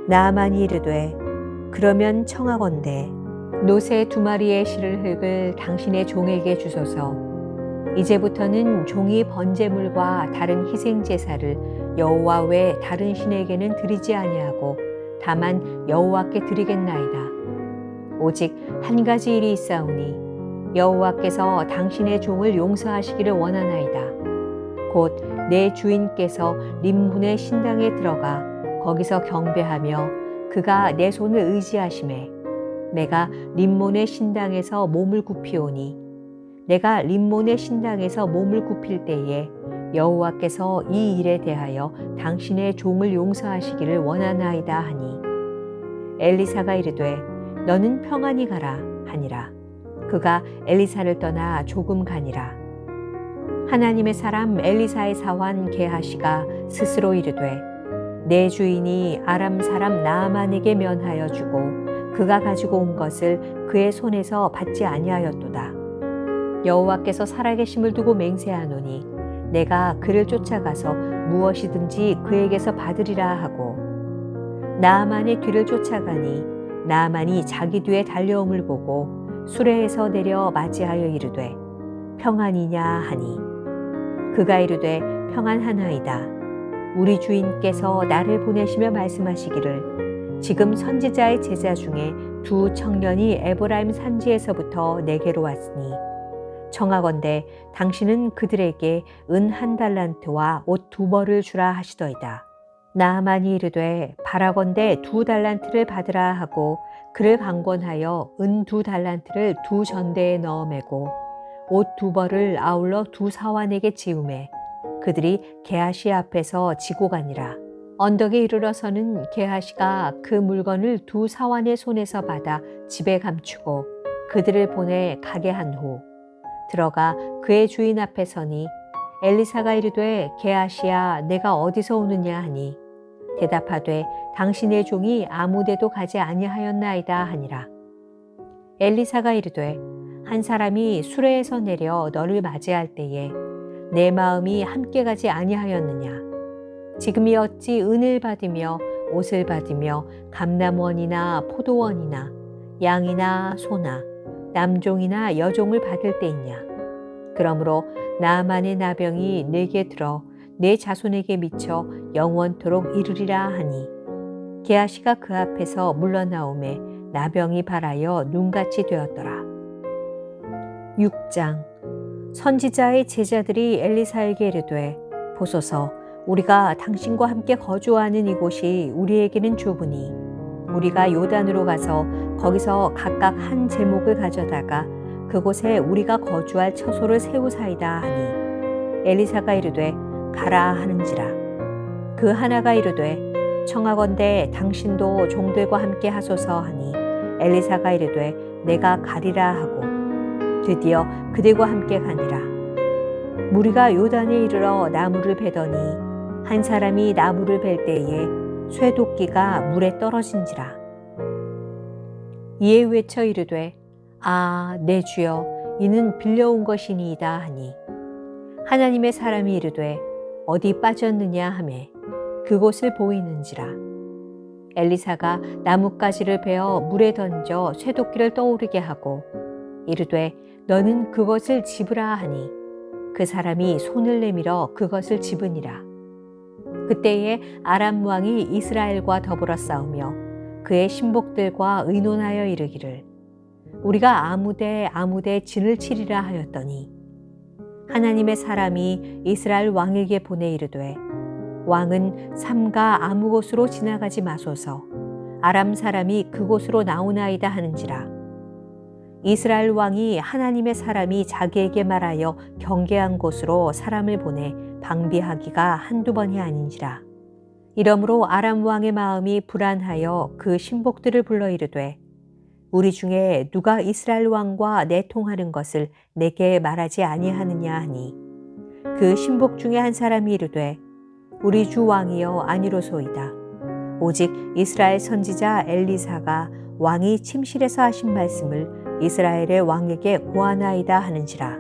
나아만이 이르되 그러면 청하건대 노새 2마리의 실을 흙을 당신의 종에게 주소서. 이제부터는 종이 번제물과 다른 희생 제사를 여호와 외 다른 신에게는 드리지 아니하고 다만 여호와께 드리겠나이다. 오직 한 가지 일이 있사오니 여호와께서 당신의 종을 용서하시기를 원하나이다. 곧 내 주인께서 림문의 신당에 들어가 거기서 경배하며 그가 내 손을 의지하심에 내가 림몬의 신당에서 몸을 굽히오니 내가 림몬의 신당에서 몸을 굽힐 때에 여호와께서 이 일에 대하여 당신의 종을 용서하시기를 원하나이다 하니 엘리사가 이르되 너는 평안히 가라 하니라. 그가 엘리사를 떠나 조금 가니라. 하나님의 사람 엘리사의 사환 게하시가 스스로 이르되 내 주인이 아람 사람 나아만에게 면하여 주고 그가 가지고 온 것을 그의 손에서 받지 아니하였도다. 여호와께서 살아계심을 두고 맹세하노니 내가 그를 쫓아가서 무엇이든지 그에게서 받으리라 하고 나아만의 뒤를 쫓아가니 나아만이 자기 뒤에 달려옴을 보고 수레에서 내려 맞이하여 이르되 평안이냐 하니 그가 이르되 평안하나이다. 우리 주인께서 나를 보내시며 말씀하시기를 지금 선지자의 제자 중에 2 청년이 에브라임 산지에서부터 내게로 왔으니 청하건대 당신은 그들에게 은 1달란트와 옷 2벌을 주라 하시더이다. 나아만이 이르되 바라건대 2달란트를 받으라 하고 그를 강권하여 은 2달란트를 2전대에 넣어 매고 옷 2벌을 아울러 2사환에게 지우매 그들이 게하시 앞에서 지고 가니라. 언덕에 이르러서는 게하시가 그 물건을 2사환의 손에서 받아 집에 감추고 그들을 보내 가게 한 후 들어가 그의 주인 앞에 서니 엘리사가 이르되 게하시야 내가 어디서 오느냐 하니 대답하되 당신의 종이 아무데도 가지 아니하였나이다 하니라. 엘리사가 이르되 한 사람이 수레에서 내려 너를 맞이할 때에 내 마음이 함께 가지 아니하였느냐. 지금이 어찌 은을 받으며 옷을 받으며 감람원이나 포도원이나 양이나 소나 남종이나 여종을 받을 때이냐. 그러므로 나아만의 나병이 내게 들어 내 자손에게 미쳐 영원토록 이르리라 하니 게하시가 그 앞에서 물러나오매 나병이 발하여 눈같이 되었더라. 6장. 선지자의 제자들이 엘리사에게 이르되 보소서 우리가 당신과 함께 거주하는 이곳이 우리에게는 좁으니 우리가 요단으로 가서 거기서 각각 한 제목을 가져다가 그곳에 우리가 거주할 처소를 세우사이다 하니 엘리사가 이르되 가라 하는지라. 그 하나가 이르되 청하건대 당신도 종들과 함께 하소서 하니 엘리사가 이르되 내가 가리라 하고 드디어 그들과 함께 가니라. 무리가 요단에 이르러 나무를 베더니 한 사람이 나무를 벨 때에 쇠도끼가 물에 떨어진지라. 이에 외쳐 이르되 아 내 주여 이는 빌려온 것이니이다 하니 하나님의 사람이 이르되 어디 빠졌느냐 하매 그곳을 보이는지라. 엘리사가 나뭇가지를 베어 물에 던져 쇠도끼를 떠오르게 하고 이르되 너는 그것을 집으라 하니 그 사람이 손을 내밀어 그것을 집으니라. 그때에 아람 왕이 이스라엘과 더불어 싸우며 그의 신복들과 의논하여 이르기를 우리가 아무데 진을 치리라 하였더니 하나님의 사람이 이스라엘 왕에게 보내 이르되 왕은 삼가 아무 곳으로 지나가지 마소서 아람 사람이 그곳으로 나오나이다 하는지라. 이스라엘 왕이 하나님의 사람이 자기에게 말하여 경계한 곳으로 사람을 보내 방비하기가 한두 번이 아닌지라. 이러므로 아람 왕의 마음이 불안하여 그 신복들을 불러 이르되 우리 중에 누가 이스라엘 왕과 내통하는 것을 내게 말하지 아니하느냐 하니 그 신복 중에 한 사람이 이르되 우리 주 왕이여 아니로소이다. 오직 이스라엘 선지자 엘리사가 왕이 침실에서 하신 말씀을 이스라엘의 왕에게 고하나이다 하는지라.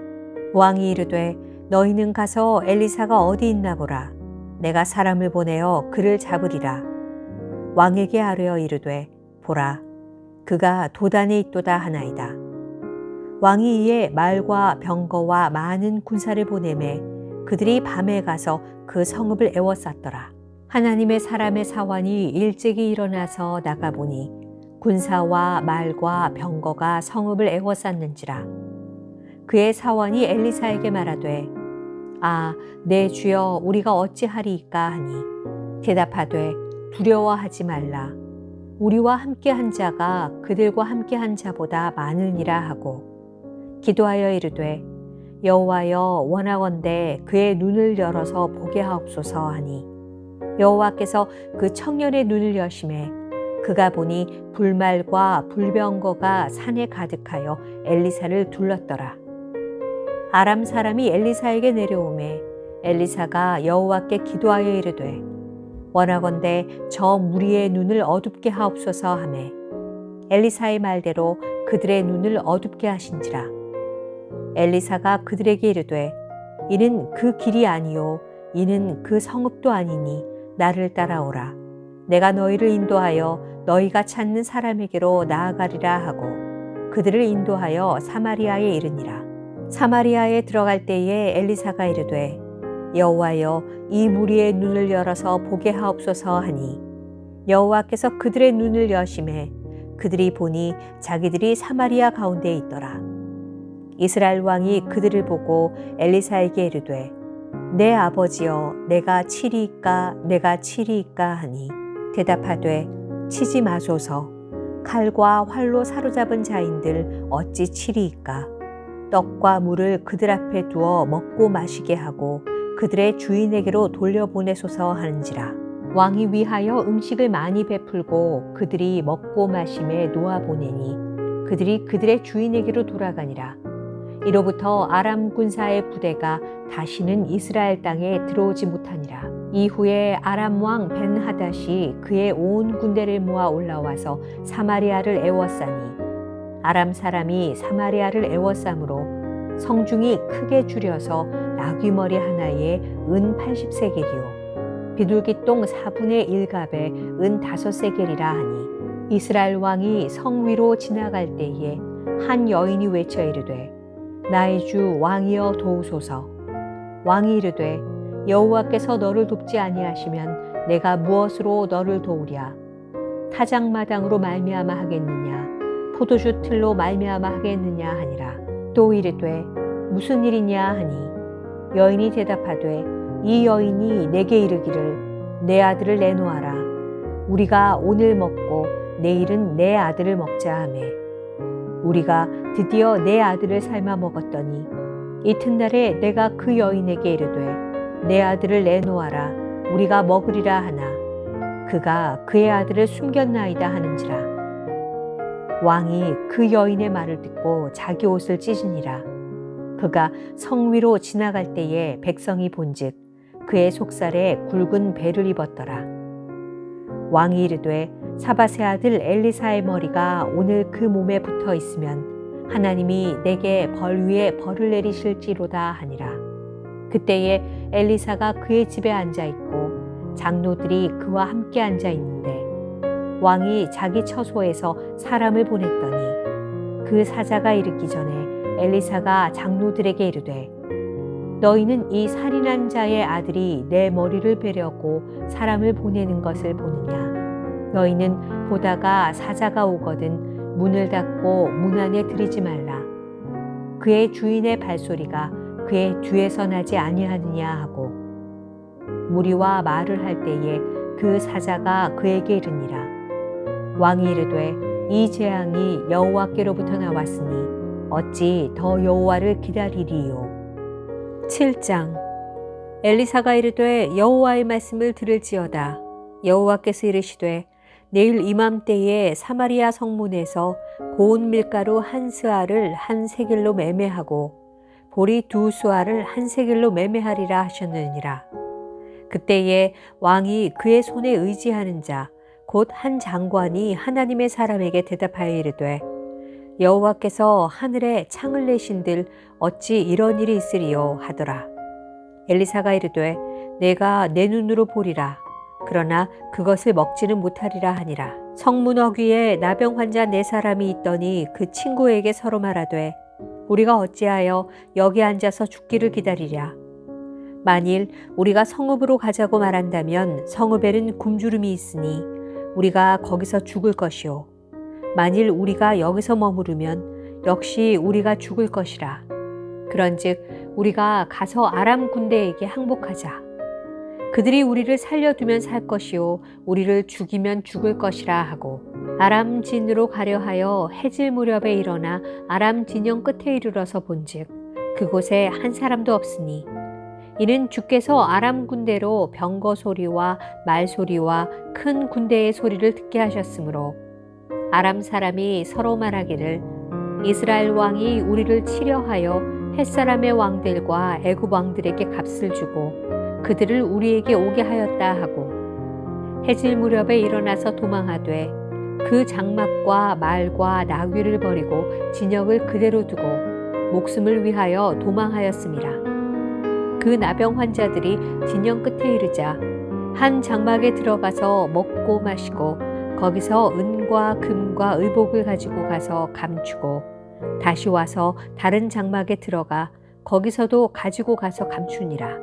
왕이 이르되 너희는 가서 엘리사가 어디 있나 보라. 내가 사람을 보내어 그를 잡으리라. 왕에게 아뢰어 이르되 보라 그가 도단에 있도다 하나이다. 왕이 이에 말과 병거와 많은 군사를 보내매 그들이 밤에 가서 그 성읍을 에워쌌더라. 하나님의 사람의 사환이 일찍이 일어나서 나가보니 군사와 말과 병거가 성읍을 에워쌌는지라. 그의 사환이 엘리사에게 말하되 아 내 주여 우리가 어찌하리이까 하니 대답하되 두려워하지 말라. 우리와 함께한 자가 그들과 함께한 자보다 많으니라 하고 기도하여 이르되 여호와여 원하건대 그의 눈을 열어서 보게 하옵소서 하니 여호와께서 그 청년의 눈을 여심해 그가 보니 불말과 불병거가 산에 가득하여 엘리사를 둘렀더라. 아람 사람이 엘리사에게 내려오매 엘리사가 여호와께 기도하여 이르되 원하건대 저 무리의 눈을 어둡게 하옵소서 하매 엘리사의 말대로 그들의 눈을 어둡게 하신지라. 엘리사가 그들에게 이르되 이는 그 길이 아니요 이는 그 성읍도 아니니 나를 따라오라. 내가 너희를 인도하여 너희가 찾는 사람에게로 나아가리라 하고 그들을 인도하여 사마리아에 이르니라. 사마리아에 들어갈 때에 엘리사가 이르되 여호와여 이 무리의 눈을 열어서 보게 하옵소서 하니 여호와께서 그들의 눈을 여심해 그들이 보니 자기들이 사마리아 가운데에 있더라. 이스라엘 왕이 그들을 보고 엘리사에게 이르되 내 아버지여 내가 치리이까 내가 치리이까 하니 대답하되 치지 마소서. 칼과 활로 사로잡은 자인들 어찌 치리이까. 떡과 물을 그들 앞에 두어 먹고 마시게 하고 그들의 주인에게로 돌려보내소서 하는지라. 왕이 위하여 음식을 많이 베풀고 그들이 먹고 마심에 놓아보내니 그들이 그들의 주인에게로 돌아가니라. 이로부터 아람 군사의 부대가 다시는 이스라엘 땅에 들어오지 못하니라. 이후에 아람 왕 벤하닷이 그의 온 군대를 모아 올라와서 사마리아를 에워싸니 아람 사람이 사마리아를 에워싸므로 성중이 크게 줄여서 나귀머리 하나에 은 80세겔이요 비둘기똥 4분의 1갑에 은 5세겔이라 하니 이스라엘 왕이 성 위로 지나갈 때에 한 여인이 외쳐 이르되 나의 주 왕이여 도우소서. 왕이 이르되 여호와께서 너를 돕지 아니하시면 내가 무엇으로 너를 도우랴. 타작마당으로 말미암아 하겠느냐 포도주 틀로 말미암아 하겠느냐 하니라. 또 이르되 무슨 일이냐 하니 여인이 대답하되 이 여인이 내게 이르기를 내 아들을 내놓아라. 우리가 오늘 먹고 내일은 내 아들을 먹자 하매 우리가 드디어 내 아들을 삶아 먹었더니 이튿날에 내가 그 여인에게 이르되 내 아들을 내놓아라. 우리가 먹으리라 하나 그가 그의 아들을 숨겼나이다 하는지라. 왕이 그 여인의 말을 듣고 자기 옷을 찢으니라. 그가 성 위로 지나갈 때에 백성이 본즉 그의 속살에 굵은 배를 입었더라. 왕이 이르되 사밧의 아들 엘리사의 머리가 오늘 그 몸에 붙어 있으면 하나님이 내게 벌 위에 벌을 내리실지로다 하니라. 그때에 엘리사가 그의 집에 앉아 있고 장로들이 그와 함께 앉아 있는데 왕이 자기 처소에서 사람을 보냈더니 그 사자가 이르기 전에 엘리사가 장로들에게 이르되 너희는 이 살인한 자의 아들이 내 머리를 베려고 사람을 보내는 것을 보느냐? 너희는 보다가 사자가 오거든 문을 닫고 문 안에 들이지 말라. 그의 주인의 발소리가 그의 뒤에서 나지 아니하느냐 하고 무리와 말을 할 때에 그 사자가 그에게 이르니라. 왕이 이르되 이 재앙이 여호와께로부터 나왔으니 어찌 더 여호와를 기다리리요. 7장. 엘리사가 이르되 여호와의 말씀을 들을지어다. 여호와께서 이르시되 내일 이맘때에 사마리아 성문에서 고운 밀가루 한 스아를 한 세겔로 매매하고 보리 두 수아를 한 세겔로 매매하리라 하셨느니라. 그때에 왕이 그의 손에 의지하는 자 곧 한 장관이 하나님의 사람에게 대답하여 이르되 여호와께서 하늘에 창을 내신들 어찌 이런 일이 있으리요 하더라. 엘리사가 이르되 내가 내 눈으로 보리라. 그러나 그것을 먹지는 못하리라 하니라. 성문 어귀에 나병 환자 4사람이 있더니 그 친구에게 서로 말하되 우리가 어찌하여 여기 앉아서 죽기를 기다리랴. 만일 우리가 성읍으로 가자고 말한다면 성읍에는 굶주림이 있으니 우리가 거기서 죽을 것이요. 만일 우리가 여기서 머무르면 역시 우리가 죽을 것이라. 그런즉 우리가 가서 아람 군대에게 항복하자. 그들이 우리를 살려두면 살 것이요 우리를 죽이면 죽을 것이라 하고 아람 진으로 가려 하여 해질 무렵에 일어나 아람 진영 끝에 이르러서 본즉 그곳에 한 사람도 없으니 이는 주께서 아람 군대로 병거 소리와 말 소리와 큰 군대의 소리를 듣게 하셨으므로 아람 사람이 서로 말하기를 이스라엘 왕이 우리를 치려하여 햇사람의 왕들과 애굽 왕들에게 값을 주고 그들을 우리에게 오게 하였다 하고 해질 무렵에 일어나서 도망하되 그 장막과 말과 나귀를 버리고 진영을 그대로 두고 목숨을 위하여 도망하였음이라. 그 나병 환자들이 진영 끝에 이르자 한 장막에 들어가서 먹고 마시고 거기서 은과 금과 의복을 가지고 가서 감추고 다시 와서 다른 장막에 들어가 거기서도 가지고 가서 감추니라.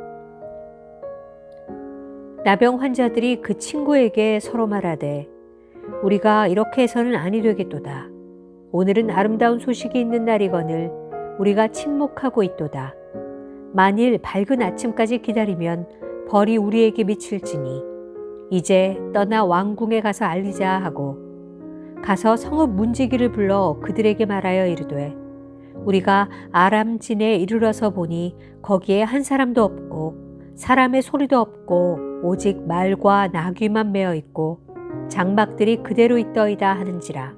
나병 환자들이 그 친구에게 서로 말하되 우리가 이렇게 해서는 아니 되겠도다. 오늘은 아름다운 소식이 있는 날이거늘 우리가 침묵하고 있도다. 만일 밝은 아침까지 기다리면 벌이 우리에게 미칠지니 이제 떠나 왕궁에 가서 알리자 하고 가서 성읍 문지기를 불러 그들에게 말하여 이르되 우리가 아람 진에 이르러서 보니 거기에 한 사람도 없고 사람의 소리도 없고 오직 말과 나귀만 메어 있고 장막들이 그대로 있더이다 하는지라.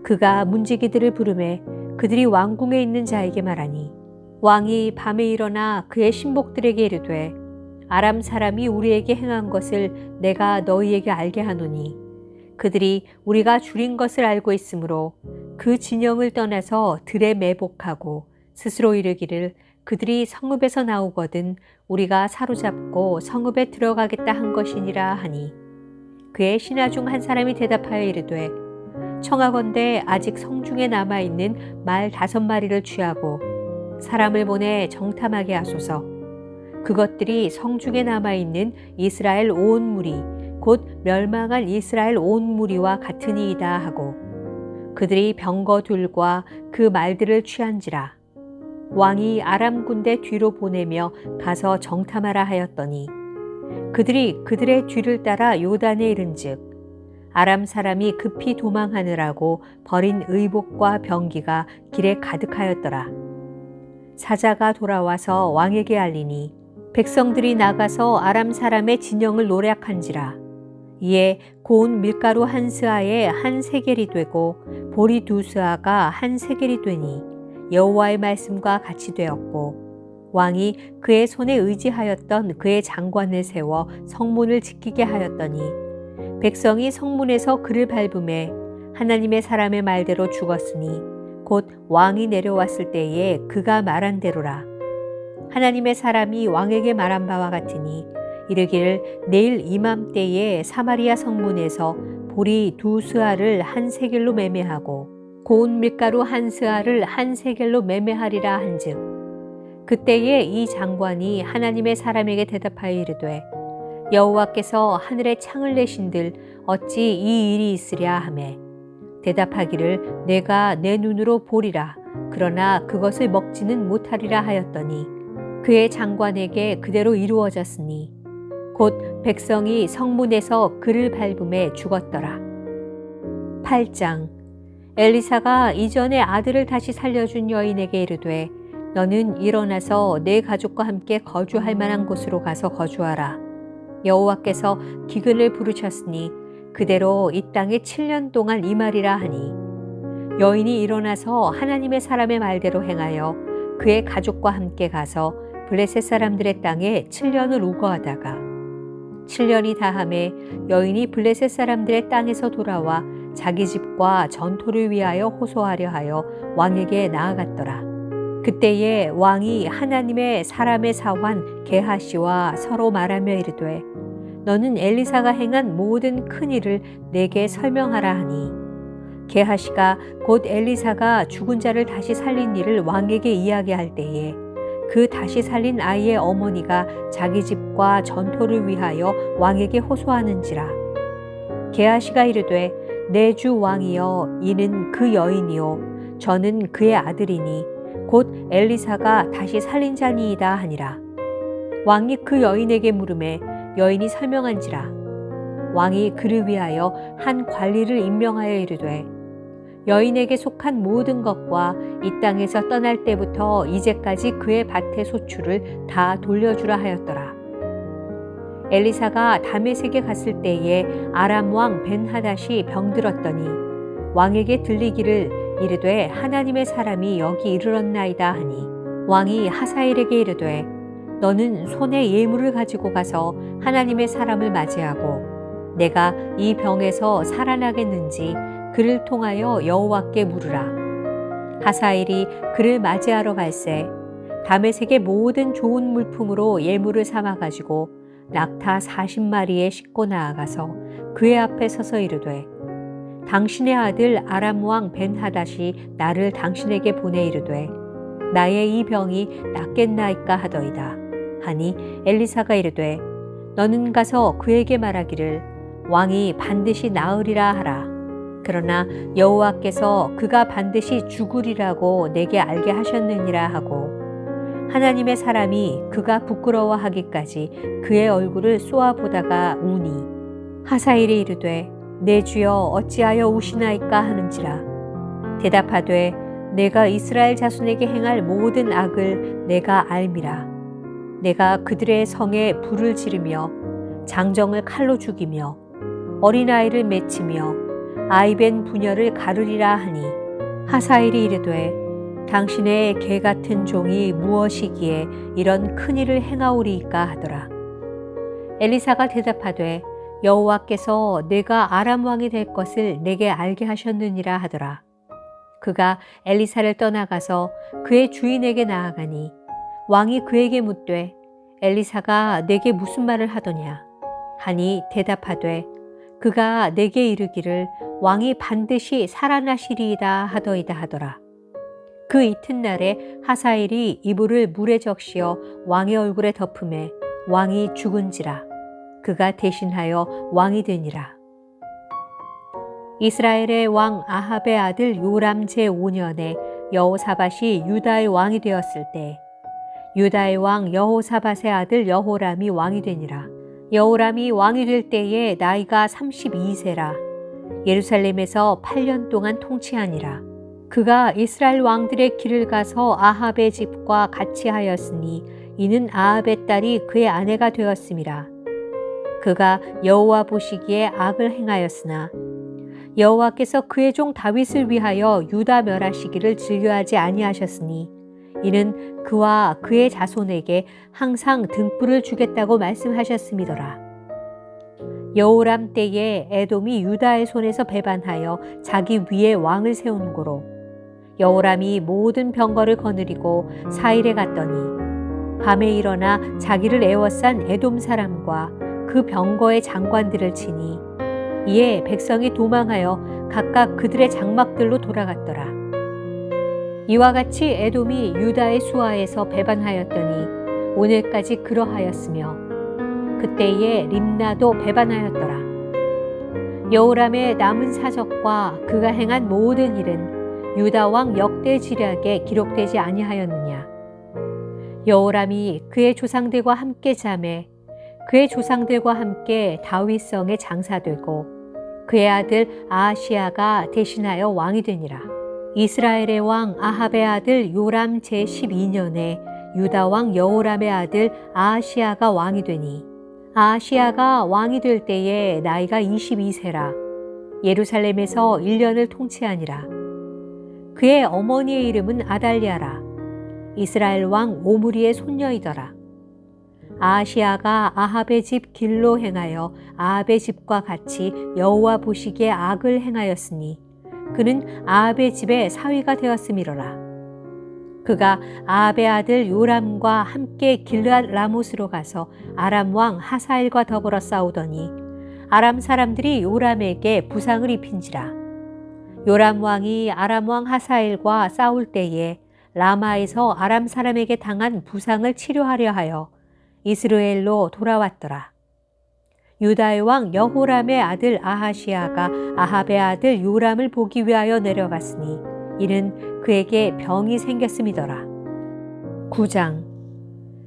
그가 문지기들을 부르매 그들이 왕궁에 있는 자에게 말하니 왕이 밤에 일어나 그의 신복들에게 이르되 아람 사람이 우리에게 행한 것을 내가 너희에게 알게 하노니 그들이 우리가 줄인 것을 알고 있으므로 그 진영을 떠나서 들에 매복하고 스스로 이르기를 그들이 성읍에서 나오거든 우리가 사로잡고 성읍에 들어가겠다 한 것이니라 하니 그의 신하 중 한 사람이 대답하여 이르되 청하건대 아직 성중에 남아있는 말 5마리를 취하고 사람을 보내 정탐하게 하소서. 그것들이 성중에 남아있는 이스라엘 온 무리 곧 멸망할 이스라엘 온 무리와 같으니이다 하고 그들이 병거 둘과 그 말들을 취한지라. 왕이 아람 군대 뒤로 보내며 가서 정탐하라 하였더니 그들이 그들의 뒤를 따라 요단에 이른즉 아람 사람이 급히 도망하느라고 버린 의복과 병기가 길에 가득하였더라. 사자가 돌아와서 왕에게 알리니 백성들이 나가서 아람 사람의 진영을 노략한지라. 이에 고운 밀가루 한 스아에 한 세겔이 되고 보리 두 스아가 한 세겔이 되니 여호와의 말씀과 같이 되었고 왕이 그의 손에 의지하였던 그의 장관을 세워 성문을 지키게 하였더니 백성이 성문에서 그를 밟음에 하나님의 사람의 말대로 죽었으니 곧 왕이 내려왔을 때에 그가 말한 대로라. 하나님의 사람이 왕에게 말한 바와 같으니 이르기를 내일 이맘때에 사마리아 성문에서 보리 두 스아를 한 세겔로 매매하고 고운 밀가루 한 스아를 한 세겔로 매매하리라 한즉 그때에 이 장관이 하나님의 사람에게 대답하여 이르되 여호와께서 하늘에 창을 내신들 어찌 이 일이 있으랴 하매 대답하기를 내가 내 눈으로 보리라 그러나 그것을 먹지는 못하리라 하였더니 그의 장관에게 그대로 이루어졌으니 곧 백성이 성문에서 그를 밟음에 죽었더라. 8장 엘리사가 이전에 아들을 다시 살려준 여인에게 이르되 너는 일어나서 내 가족과 함께 거주할 만한 곳으로 가서 거주하라. 여호와께서 기근을 부르셨으니 그대로 이 땅에 7년 동안 임하리라 하니 여인이 일어나서 하나님의 사람의 말대로 행하여 그의 가족과 함께 가서 블레셋 사람들의 땅에 7년을 우거하다가 7년이 다함에 여인이 블레셋 사람들의 땅에서 돌아와 자기 집과 전토를 위하여 호소하려 하여 왕에게 나아갔더라. 그때에 왕이 하나님의 사람의 사환 게하시와 서로 말하며 이르되 너는 엘리사가 행한 모든 큰 일을 내게 설명하라 하니 게하시가 곧 엘리사가 죽은 자를 다시 살린 일을 왕에게 이야기할 때에 그 다시 살린 아이의 어머니가 자기 집과 전토를 위하여 왕에게 호소하는지라. 게하시가 이르되 내 주 왕이여 이는 그 여인이요 저는 그의 아들이니 곧 엘리사가 다시 살린 자니이다 하니라. 왕이 그 여인에게 물음에 여인이 설명한지라. 왕이 그를 위하여 한 관리를 임명하여 이르되 여인에게 속한 모든 것과 이 땅에서 떠날 때부터 이제까지 그의 밭의 소출을 다 돌려주라 하였더라. 엘리사가 다메섹에 갔을 때에 아람 왕 벤하닷이 병들었더니 왕에게 들리기를 이르되 하나님의 사람이 여기 이르렀나이다 하니 왕이 하사엘에게 이르되 너는 손에 예물을 가지고 가서 하나님의 사람을 맞이하고 내가 이 병에서 살아나겠는지 그를 통하여 여호와께 물으라. 하사엘이 그를 맞이하러 갈새 다메섹의 모든 좋은 물품으로 예물을 삼아 가지고 낙타 40마리에 싣고 나아가서 그의 앞에 서서 이르되 당신의 아들 아람 왕 벤하닷이 나를 당신에게 보내 이르되 나의 이 병이 낫겠나이까 하더이다 하니 엘리사가 이르되 너는 가서 그에게 말하기를 왕이 반드시 나으리라 하라. 그러나 여호와께서 그가 반드시 죽으리라고 내게 알게 하셨느니라 하고 하나님의 사람이 그가 부끄러워하기까지 그의 얼굴을 쏘아보다가 우니 하사엘이 이르되 내 주여 어찌하여 우시나이까 하는지라. 대답하되 내가 이스라엘 자손에게 행할 모든 악을 내가 알미라. 내가 그들의 성에 불을 지르며 장정을 칼로 죽이며 어린아이를 맺히며 아이벤 부녀를 가르리라 하니 하사엘이 이르되 당신의 개 같은 종이 무엇이기에 이런 큰 일을 행하오리이까 하더라. 엘리사가 대답하되 여호와께서 내가 아람 왕이 될 것을 내게 알게 하셨느니라 하더라. 그가 엘리사를 떠나가서 그의 주인에게 나아가니 왕이 그에게 묻되 엘리사가 내게 무슨 말을 하더냐 하니 대답하되 그가 내게 이르기를 왕이 반드시 살아나시리이다 하더이다 하더라. 그 이튿날에 하사엘이 이불을 물에 적시어 왕의 얼굴에 덮음에 왕이 죽은지라. 그가 대신하여 왕이 되니라. 이스라엘의 왕 아합의 아들 요람 제5년에 여호사밧이 유다의 왕이 되었을 때 유다의 왕 여호사밧의 아들 여호람이 왕이 되니라. 여호람이 왕이 될 때에 나이가 32세라. 예루살렘에서 8년 동안 통치하니라. 그가 이스라엘 왕들의 길을 가서 아합의 집과 같이 하였으니 이는 아합의 딸이 그의 아내가 되었음이라. 그가 여호와 보시기에 악을 행하였으나 여호와께서 그의 종 다윗을 위하여 유다 멸하시기를 즐겨하지 아니하셨으니 이는 그와 그의 자손에게 항상 등불을 주겠다고 말씀하셨음이더라. 여호람 때에 에돔이 유다의 손에서 배반하여 자기 위에 왕을 세운 고로 여호람이 모든 병거를 거느리고 사일에 갔더니 밤에 일어나 자기를 애워싼 에돔 사람과 그 병거의 장관들을 치니 이에 백성이 도망하여 각각 그들의 장막들로 돌아갔더라. 이와 같이 에돔이 유다의 수하에서 배반하였더니 오늘까지 그러하였으며 그때에 림나도 배반하였더라. 여호람의 남은 사적과 그가 행한 모든 일은 유다 왕 역대지략에 기록되지 아니하였느냐. 여호람이 그의 조상들과 함께 잠에 그의 조상들과 함께 다윗성에 장사되고 그의 아들 아하시야가 대신하여 왕이 되니라. 이스라엘의 왕 아합의 아들 요람 제12년에 유다 왕 여호람의 아들 아하시야가 왕이 되니 아하시야가 왕이 될 때에 나이가 22세라. 예루살렘에서 1년을 통치하니라. 그의 어머니의 이름은 아달랴라. 이스라엘 왕 오므리의 손녀이더라. 아하시야가 아합의 집 길로 행하여 아합의 집과 같이 여호와 보시기에 악을 행하였으니 그는 아합의 집의 사위가 되었음이로라. 그가 아합의 아들 요람과 함께 길르앗 라못으로 가서 아람 왕 하사엘과 더불어 싸우더니 아람 사람들이 요람에게 부상을 입힌지라. 요람 왕이 아람 왕 하사엘과 싸울 때에 라마에서 아람 사람에게 당한 부상을 치료하려 하여 이스라엘로 돌아왔더라. 유다의 왕 여호람의 아들 아하시야가 아합의 아들 요람을 보기 위하여 내려갔으니 이는 그에게 병이 생겼음이더라. 9장.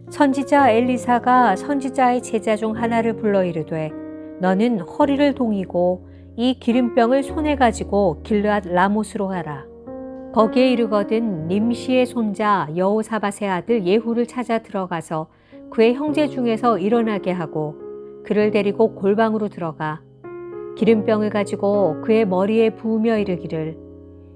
선지자 엘리사가 선지자의 제자 중 하나를 불러 이르되 너는 허리를 동이고 이 기름병을 손에 가지고 길르앗 라못으로 가라. 거기에 이르거든 님시의 손자 여호사밧의 아들 예후를 찾아 들어가서 그의 형제 중에서 일어나게 하고 그를 데리고 골방으로 들어가 기름병을 가지고 그의 머리에 부으며 이르기를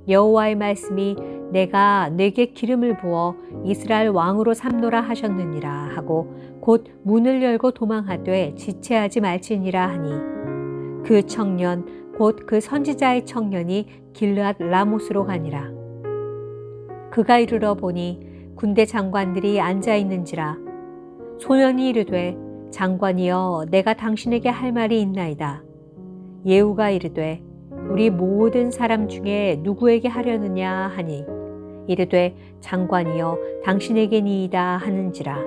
여호와의 말씀이 내가 내게 기름을 부어 이스라엘 왕으로 삼노라 하셨느니라 하고 곧 문을 열고 도망하되 지체하지 말지니라 하니 그 청년 곧 그 선지자의 청년이 길르앗 라못으로 가니라. 그가 이르러 보니 군대 장관들이 앉아 있는지라. 소년이 이르되 장관이여 내가 당신에게 할 말이 있나이다. 예후가 이르되 우리 모든 사람 중에 누구에게 하려느냐 하니 이르되 장관이여 당신에게니이다 하는지라.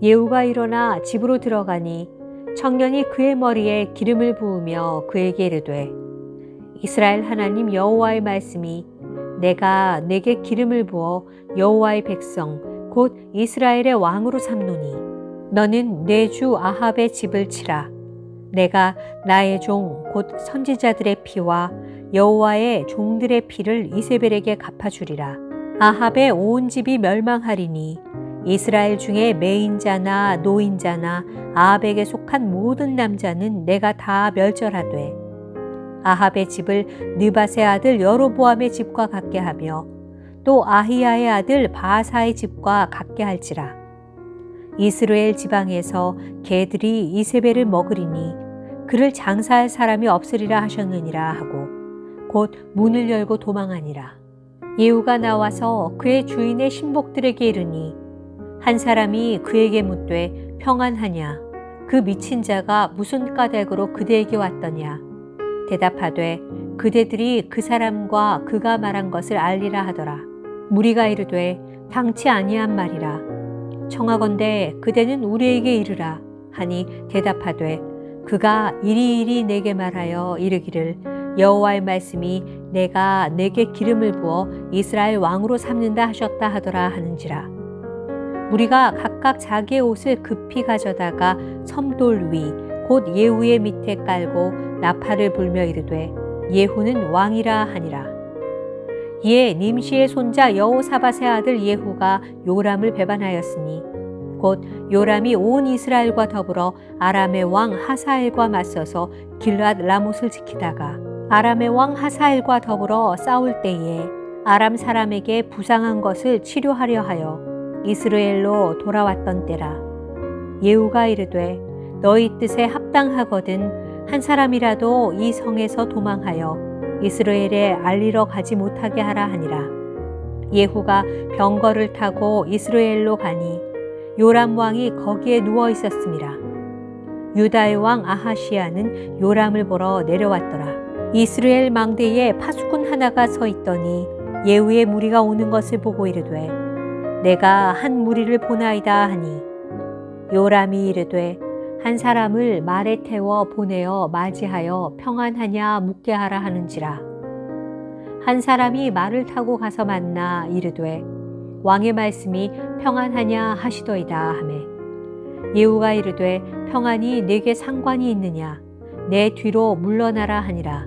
예후가 일어나 집으로 들어가니 청년이 그의 머리에 기름을 부으며 그에게 이르되 이스라엘 하나님 여호와의 말씀이 내가 내게 기름을 부어 여호와의 백성 곧 이스라엘의 왕으로 삼노니 너는 내 주 아합의 집을 치라. 내가 나의 종 곧 선지자들의 피와 여호와의 종들의 피를 이세벨에게 갚아주리라. 아합의 온 집이 멸망하리니 이스라엘 중에 매인자나 노인자나 아합에게 속한 모든 남자는 내가 다 멸절하되 아합의 집을 느밧의 아들 여로보암의 집과 같게 하며 또 아히야의 아들 바하사의 집과 같게 할지라. 이스라엘 지방에서 개들이 이세벨을 먹으리니 그를 장사할 사람이 없으리라 하셨느니라 하고 곧 문을 열고 도망하니라. 예후가 나와서 그의 주인의 신복들에게 이르니 한 사람이 그에게 묻되 평안하냐 그 미친 자가 무슨 까닭으로 그대에게 왔더냐 대답하되 그대들이 그 사람과 그가 말한 것을 알리라 하더라. 무리가 이르되 당치 아니한 말이라. 청하건대 그대는 우리에게 이르라 하니 대답하되 그가 이리이리 내게 말하여 이르기를 여호와의 말씀이 내가 내게 기름을 부어 이스라엘 왕으로 삼는다 하셨다 하더라 하는지라. 무리가 각각 자기의 옷을 급히 가져다가 섬돌 위 곧 예후의 밑에 깔고 나팔을 불며 이르되 예후는 왕이라 하니라. 이에 님시의 손자 여호사밧의 아들 예후가 요람을 배반하였으니 곧 요람이 온 이스라엘과 더불어 아람의 왕 하사엘과 맞서서 길앗 라못을 지키다가 아람의 왕 하사엘과 더불어 싸울 때에 아람 사람에게 부상한 것을 치료하려 하여 이스라엘로 돌아왔던 때라. 예후가 이르되 너희 뜻에 합당하거든 한 사람이라도 이 성에서 도망하여 이스라엘에 알리러 가지 못하게 하라 하니라. 예후가 병거를 타고 이스라엘로 가니 요람 왕이 거기에 누워 있었음이라. 유다의 왕 아하시야는 요람을 보러 내려왔더라. 이스라엘 망대에 파수꾼 하나가 서 있더니 예후의 무리가 오는 것을 보고 이르되 내가 한 무리를 보나이다 하니 요람이 이르되 한 사람을 말에 태워 보내어 맞이하여 평안하냐 묻게 하라 하는지라. 한 사람이 말을 타고 가서 만나 이르되 왕의 말씀이 평안하냐 하시더이다 하매 예후가 이르되 평안이 내게 상관이 있느냐 내 뒤로 물러나라 하니라.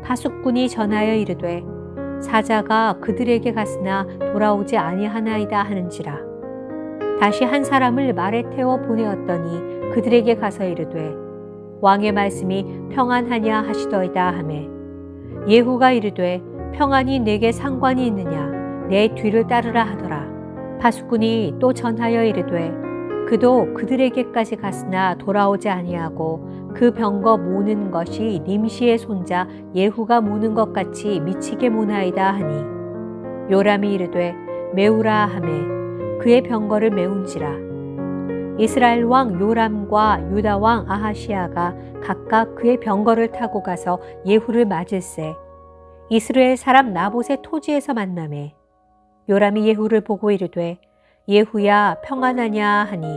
파수꾼이 전하여 이르되 사자가 그들에게 갔으나 돌아오지 아니하나이다 하는지라. 다시 한 사람을 말에 태워 보내었더니 그들에게 가서 이르되 왕의 말씀이 평안하냐 하시더이다 하매 예후가 이르되 평안이 내게 상관이 있느냐 내 뒤를 따르라 하더라. 파수꾼이 또 전하여 이르되 그도 그들에게까지 갔으나 돌아오지 아니하고 그 병거 모는 것이 님시의 손자 예후가 모는 것 같이 미치게 모나이다 하니 요람이 이르되 메우라 하매 그의 병거를 메운지라. 이스라엘 왕 요람과 유다 왕 아하시야가 각각 그의 병거를 타고 가서 예후를 맞을세 이스라엘 사람 나봇의 토지에서 만나매 요람이 예후를 보고 이르되 예후야 평안하냐 하니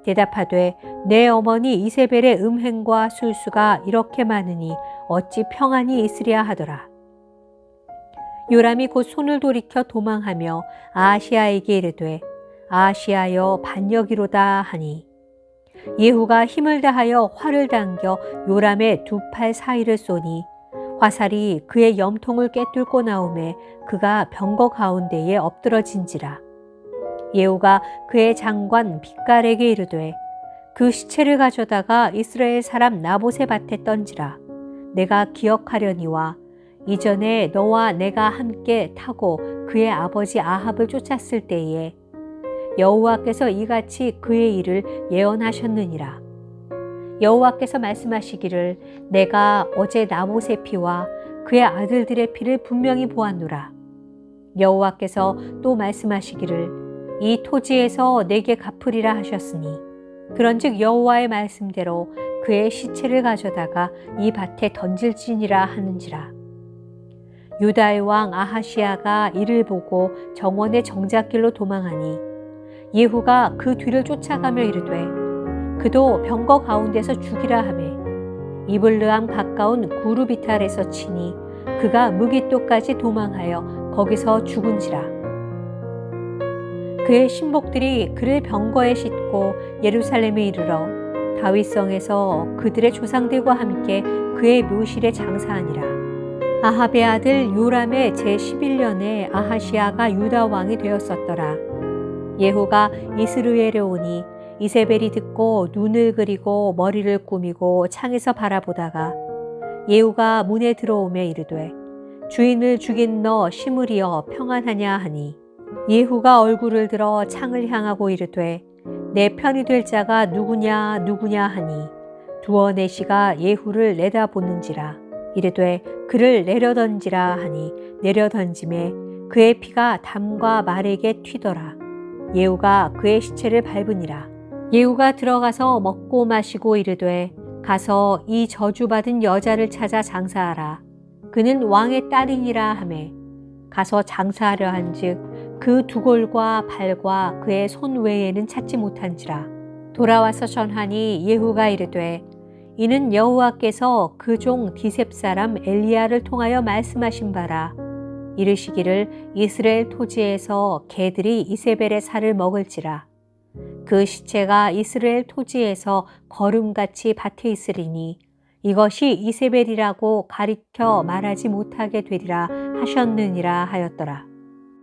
대답하되 내 어머니 이세벨의 음행과 술수가 이렇게 많으니 어찌 평안이 있으랴 하더라. 요람이 곧 손을 돌이켜 도망하며 아하시야에게 이르되 아하시야여 반역이로다 하니 예후가 힘을 다하여 활을 당겨 요람의 두 팔 사이를 쏘니 화살이 그의 염통을 꿰뚫고 나오매 그가 병거 가운데에 엎드러진지라. 예후가 그의 장관 빗갈에게 이르되 그 시체를 가져다가 이스라엘 사람 나봇의 밭에 던지라. 내가 기억하려니와 이전에 너와 내가 함께 타고 그의 아버지 아합을 쫓았을 때에 여호와께서 이같이 그의 일을 예언하셨느니라. 여호와께서 말씀하시기를 내가 어제 나봇의 피와 그의 아들들의 피를 분명히 보았노라. 여호와께서 또 말씀하시기를 이 토지에서 내게 갚으리라 하셨으니 그런즉 여호와의 말씀대로 그의 시체를 가져다가 이 밭에 던질지니라 하는지라. 유다의 왕 아하시야가 이를 보고 정원의 정작길로 도망하니 예후가 그 뒤를 쫓아가며 이르되 그도 병거 가운데서 죽이라 하매 이블르암 가까운 구르비탈에서 치니 그가 무깃도까지 도망하여 거기서 죽은지라. 그의 신복들이 그를 병거에 싣고 예루살렘에 이르러 다윗성에서 그들의 조상들과 함께 그의 묘실에 장사하니라. 아합의 아들 요람의 제11년에 아하시야가 유다 왕이 되었었더라. 예후가 이스루엘에 오니 이세벨이 듣고 눈을 그리고 머리를 꾸미고 창에서 바라보다가 예후가 문에 들어오매 이르되 주인을 죽인 너 시므리여 평안하냐 하니 예후가 얼굴을 들어 창을 향하고 이르되 내 편이 될 자가 누구냐 누구냐 하니 두어 내시가 예후를 내다보는지라. 이르되 그를 내려던지라 하니 내려던짐에 그의 피가 담과 말에게 튀더라. 예후가 그의 시체를 밟으니라. 예후가 들어가서 먹고 마시고 이르되 가서 이 저주받은 여자를 찾아 장사하라. 그는 왕의 딸이니라 하매 가서 장사하려 한즉 그 두골과 발과 그의 손 외에는 찾지 못한지라. 돌아와서 전하니 예후가 이르되 이는 여호와께서 그 종 디셉 사람 엘리야를 통하여 말씀하신 바라. 이르시기를 이스라엘 토지에서 개들이 이세벨의 살을 먹을지라. 그 시체가 이스라엘 토지에서 거름같이 밭에 있으리니 이것이 이세벨이라고 가리켜 말하지 못하게 되리라 하셨느니라 하였더라.